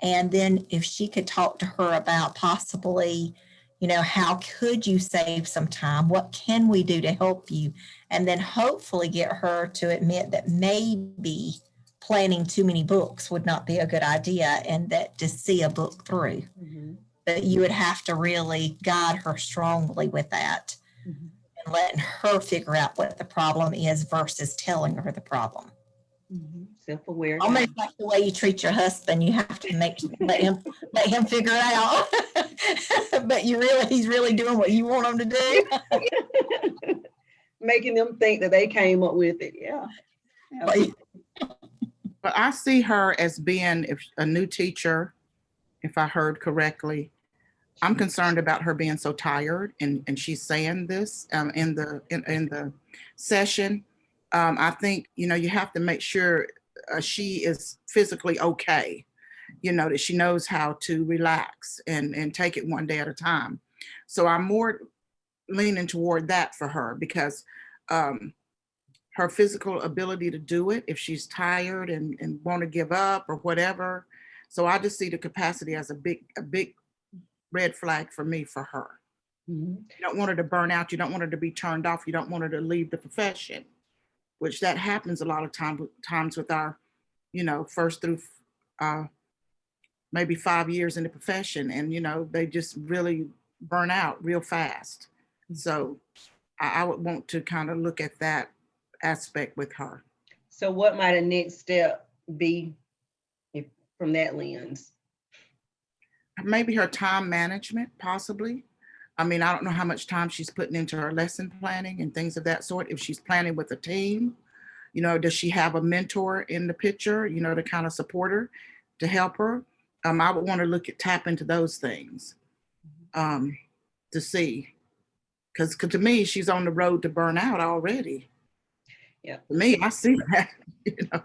and then if she could talk to her about possibly, you know, how could you save some time? What can we do to help you? And then hopefully get her to admit that maybe planning too many books would not be a good idea, and that to see a book through. But you would have to really guide her strongly with that, and letting her figure out what the problem is versus telling her the problem. Self-aware. Almost like the way you treat your husband, you have to let him figure it out. But he's really doing what you want him to do. Making them think that they came up with it. Yeah. But I see her as being a new teacher, if I heard correctly. I'm concerned about her being so tired, and she's saying this in the session. I think, you know, you have to make sure she is physically okay, you know, that she knows how to relax and take it one day at a time. So I'm more leaning toward that for her, because her physical ability to do it, if she's tired and want to give up or whatever. So I just see the capacity as a big red flag for me for her. You don't want her to burn out. You don't want her to be turned off. You don't want her to leave the profession, which that happens a lot of times with our, you know, first through maybe 5 years in the profession, and, you know, they just really burn out real fast. So I would want to kind of look at that aspect with her. So what might a next step be from that lens? Maybe her time management, possibly. I mean, I don't know how much time she's putting into her lesson planning and things of that sort. If she's planning with a team, you know, does she have a mentor in the picture, you know, to kind of support her, to help her? I would want to tap into those things to see. Because to me, she's on the road to burnout already. Yeah. To me, I see that, you know.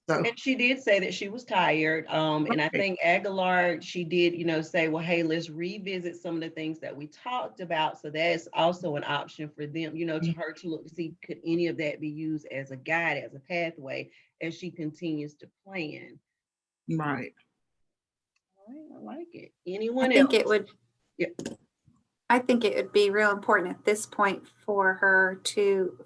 So. And she did say that she was tired. And I think Aguilar, she did, you know, say, well, hey, let's revisit some of the things that we talked about. So that's also an option for them, you know, to her to look to see, could any of that be used as a guide, as a pathway, as she continues to plan. Right. All right, I like it. Anyone else? I think it would be real important at this point for her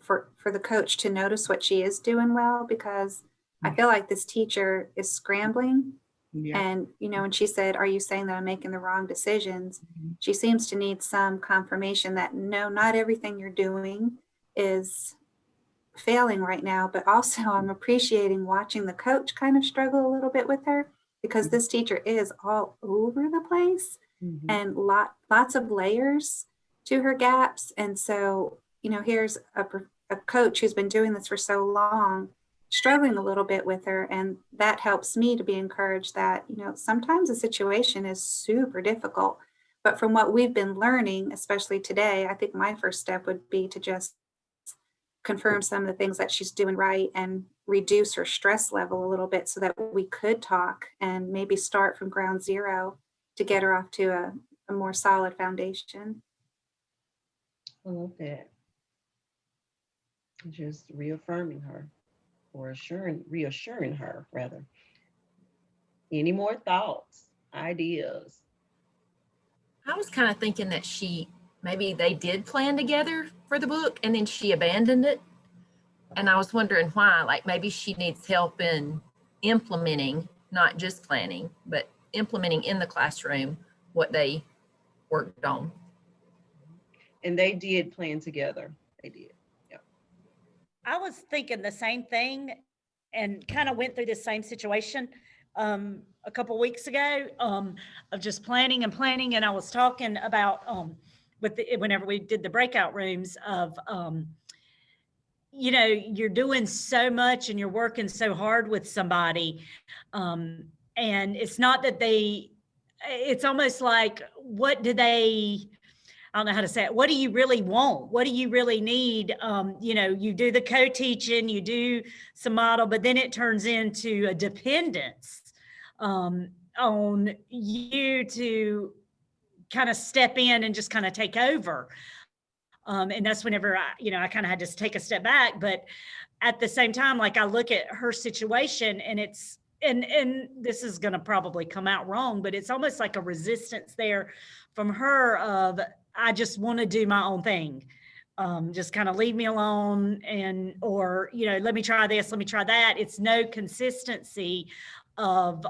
for the coach to notice what she is doing well, because I feel like this teacher is scrambling. Yeah. And, you know, when she said, are you saying that I'm making the wrong decisions? She seems to need some confirmation that no, not everything you're doing is failing right now, but also I'm appreciating watching the coach kind of struggle a little bit with her, because this teacher is all over the place and lots of layers to her gaps. And so, you know, here's a coach who's been doing this for so long, struggling a little bit with her. And that helps me to be encouraged that, you know, sometimes a situation is super difficult, but from what we've been learning, especially today, I think my first step would be to just confirm some of the things that she's doing right and reduce her stress level a little bit so that we could talk and maybe start from ground zero to get her off to a more solid foundation. I love that. Just reaffirming her, or reassuring her rather. Any more thoughts, ideas? I was kind of thinking that maybe they did plan together for the book and then she abandoned it. And I was wondering why, like maybe she needs help in implementing, not just planning, but implementing in the classroom what they worked on. And they did plan together. They did. Yeah. I was thinking the same thing and kind of went through the same situation a couple weeks ago of just planning. And I was talking about whenever we did the breakout rooms of, you know, you're doing so much and you're working so hard with somebody. And it's not that it's almost like, what do they, I don't know how to say it. What do you really want? What do you really need? You know, you do the co-teaching, you do some model, but then it turns into a dependence on you to kind of step in and just kind of take over. And that's whenever I kind of had to take a step back. But at the same time, like I look at her situation and it's, and this is going to probably come out wrong, but it's almost like a resistance there from her of, I just want to do my own thing. Just kind of leave me alone or, let me try this, let me try that. It's no consistency of,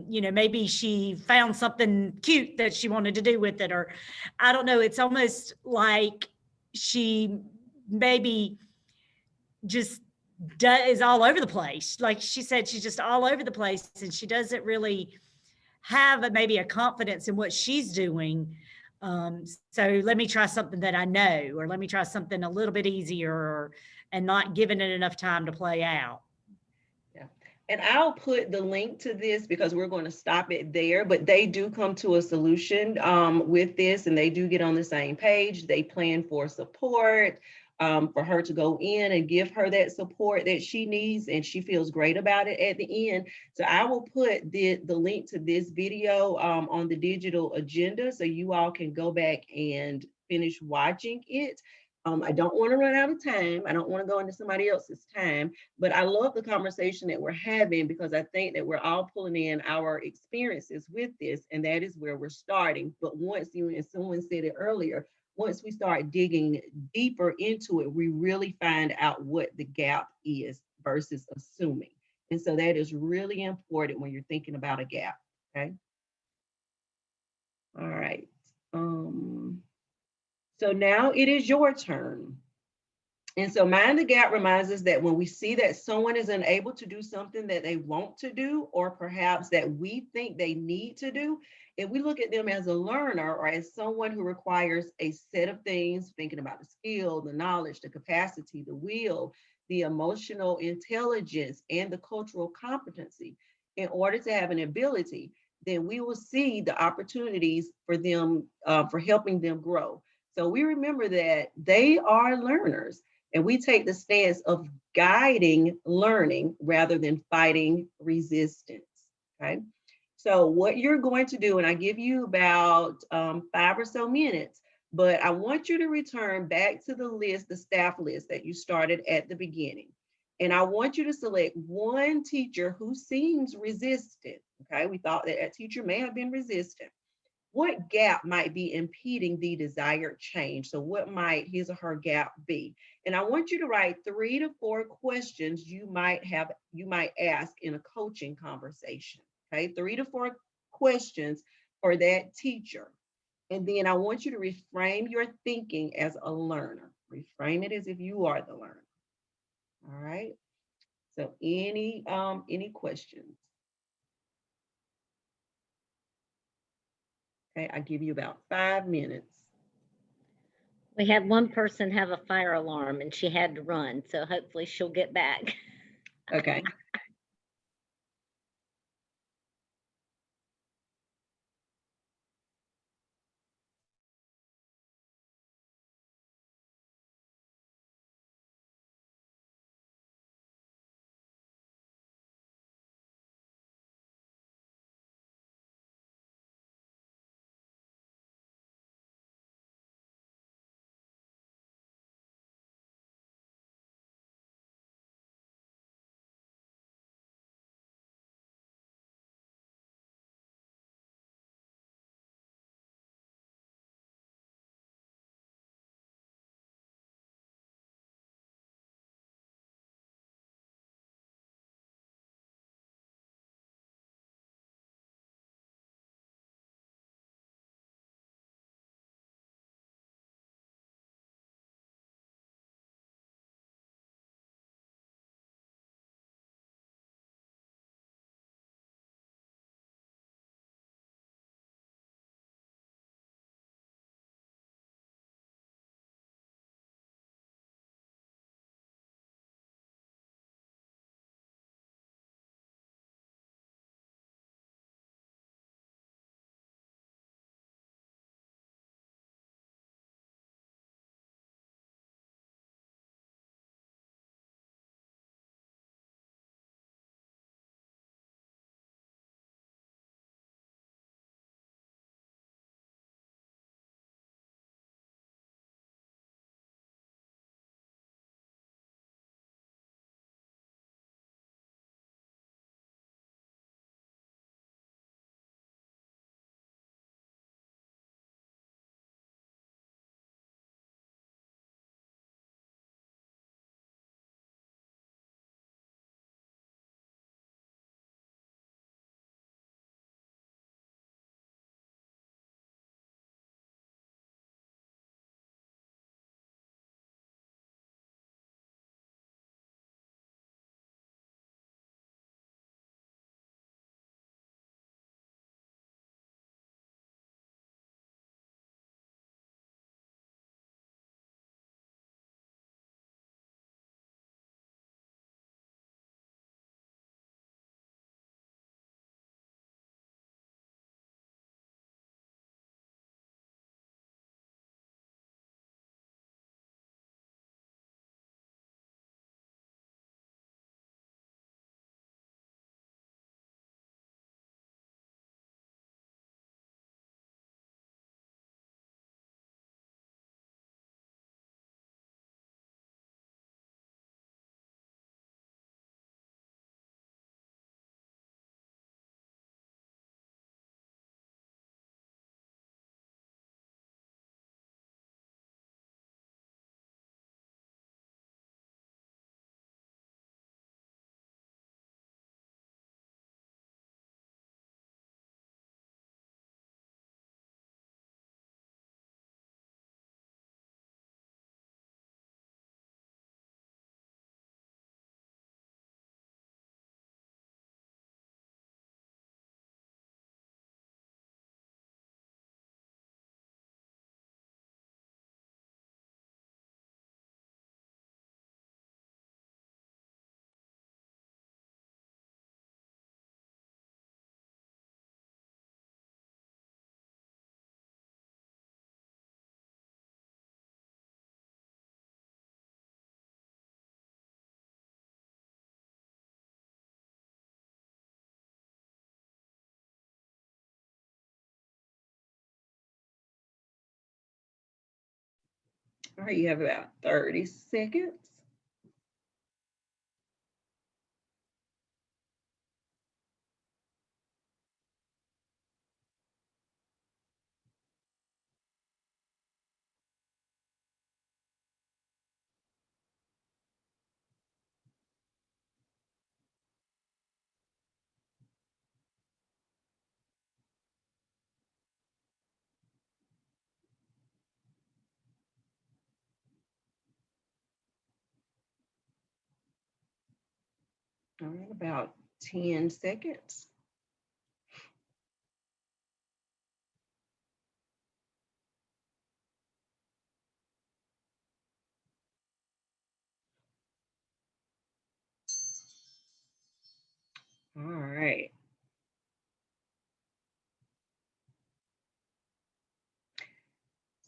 maybe she found something cute that she wanted to do with it, or I don't know. It's almost like she maybe just is all over the place. Like she said, she's just all over the place and she doesn't really have maybe a confidence in what she's doing. So let me try something that I know, or let me try something a little bit easier and not giving it enough time to play out. Yeah. And I'll put the link to this because we're going to stop it there, but they do come to a solution with this and they do get on the same page. They plan for support. For her to go in and give her that support that she needs, and she feels great about it at the end. So I will put the link to this video on the digital agenda so you all can go back and finish watching it. I don't want to run out of time. I don't want to go into somebody else's time, but I love the conversation that we're having because I think that we're all pulling in our experiences with this, and that is where we're starting. But once and someone said it earlier, once we start digging deeper into it, we really find out what the gap is versus assuming. And so that is really important when you're thinking about a gap, okay? All right. So now it is your turn. And so Mind the Gap reminds us that when we see that someone is unable to do something that they want to do, or perhaps that we think they need to do, if we look at them as a learner or as someone who requires a set of things, thinking about the skill, the knowledge, the capacity, the will, the emotional intelligence, and the cultural competency in order to have an ability, then we will see the opportunities for them, for helping them grow. So we remember that they are learners. And we take the stance of guiding learning rather than fighting resistance, okay? So what you're going to do, and I give you about 5 or so minutes, but I want you to return back to the list, the staff list that you started at the beginning. And I want you to select one teacher who seems resistant, okay? We thought that a teacher may have been resistant. What gap might be impeding the desired change? So what might his or her gap be? And I want you to write 3 to 4 questions you might ask in a coaching conversation. Okay, 3 to 4 questions for that teacher. And then I want you to reframe your thinking as a learner. Reframe it as if you are the learner. All right. So any questions? Okay, I give you about 5 minutes. We had one person have a fire alarm and she had to run, so hopefully she'll get back. Okay. All right, you have about 30 seconds. All right, about 10 seconds. All right.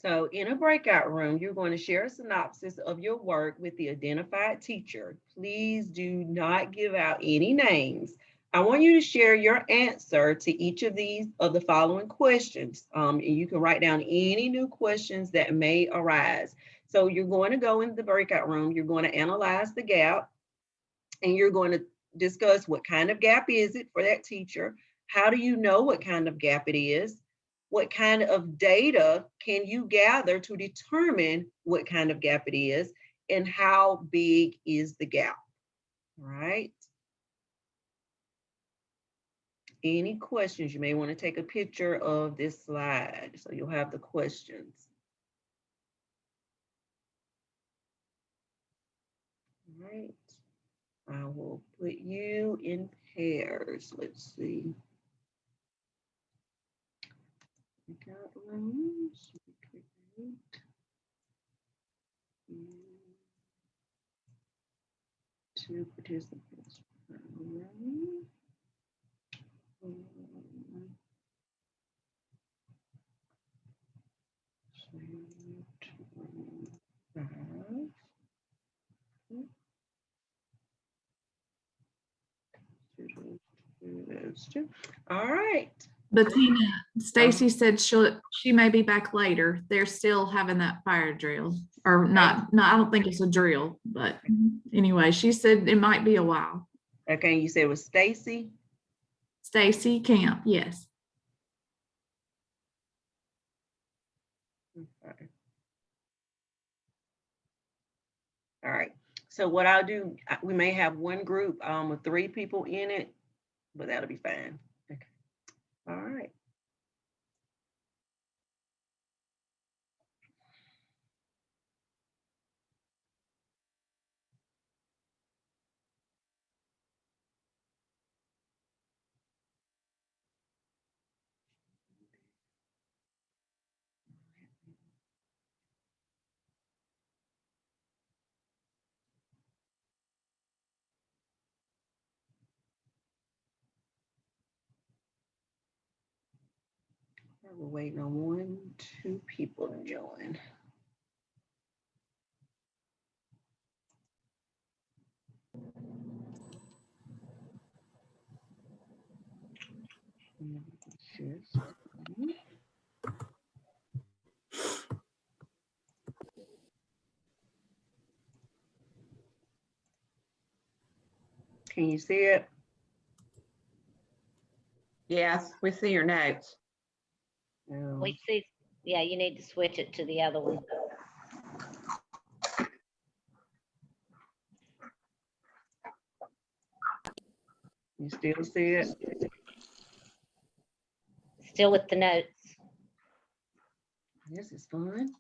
So in a breakout room, you're going to share a synopsis of your work with the identified teacher. Please do not give out any names. I want you to share your answer to each of the following questions. And you can write down any new questions that may arise. So you're going to go in the breakout room, you're going to analyze the gap, and you're going to discuss what kind of gap is it for that teacher? How do you know what kind of gap it is? What kind of data can you gather to determine what kind of gap it is? And how big is the gap? All right. Any questions? You may want to take a picture of this slide so you'll have the questions. All right. I will put you in pairs. Let's see. Breakout rooms. Two participants. All right. Bettina, Stacy said she may be back later. They're still having that fire drill, or not. No, I don't think it's a drill, but anyway, she said it might be a while. Okay, you said it was Stacy? Stacy Camp, yes. Okay. All right. So what I'll do, we may have one group with 3 people in it, but that'll be fine. Okay. All right. We're waiting on 1, 2 people to join. Can you see it? Yes, we see your notes. We see, yeah, you need to switch it to the other one. You still see it? Still with the notes. This is fun.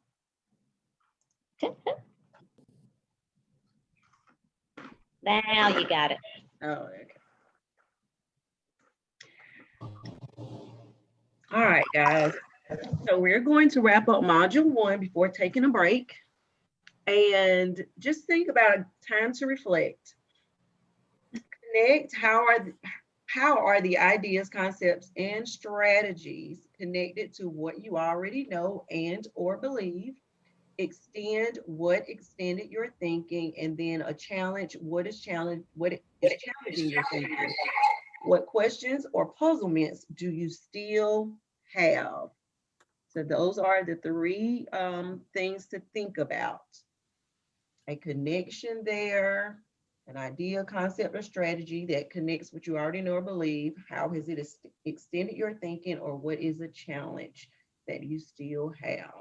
Now you got it. Oh, okay. All right, guys. So we're going to wrap up module 1 before taking a break. And just think about a time to reflect. Connect how are the ideas, concepts, and strategies connected to what you already know and or believe. Extend what extended your thinking, and then a challenge. What is challenging your thinking? What questions or puzzlements do you still have? So those are the three things to think about. A connection there, an idea, concept, or strategy that connects what you already know or believe. How has it extended your thinking, or what is a challenge that you still have?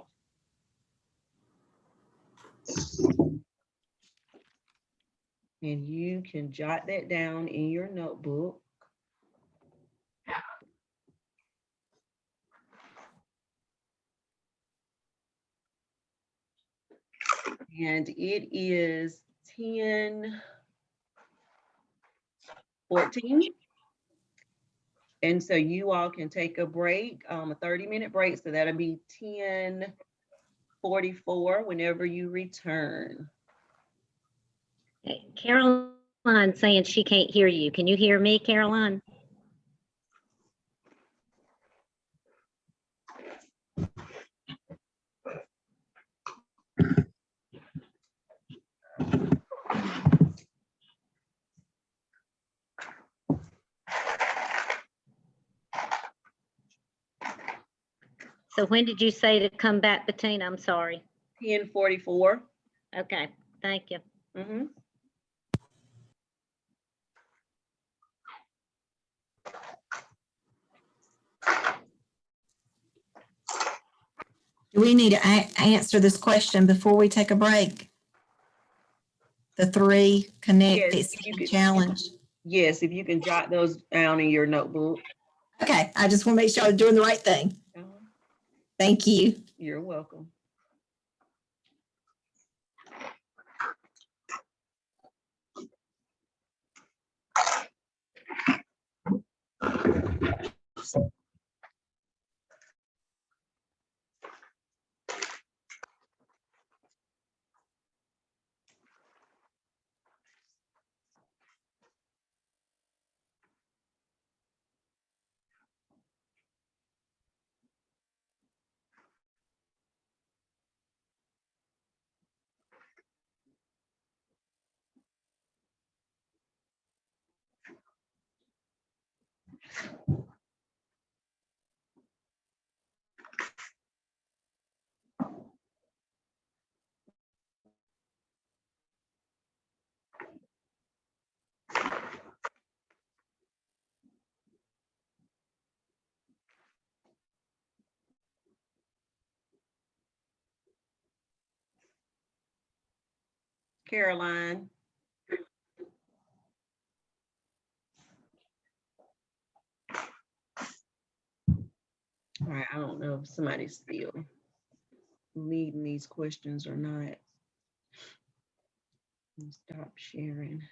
And you can jot that down in your notebook. And it is 10:14. And so you all can take a break, a 30-minute break. So that'll be 10:44 whenever you return. Okay, Caroline saying she can't hear you. Can you hear me, Caroline? So when did you say to come back, Bettina? I'm sorry. 10:44. Okay, thank you. Mm-hmm. Do we need to answer this question before we take a break? The three connect, Yes, if you could- challenge. Yes, if you can jot those down in your notebook. Okay, I just want to make sure I'm doing the right thing. Thank you. You're welcome. Caroline. All right, I don't know if somebody's still leading these questions or not. Stop sharing.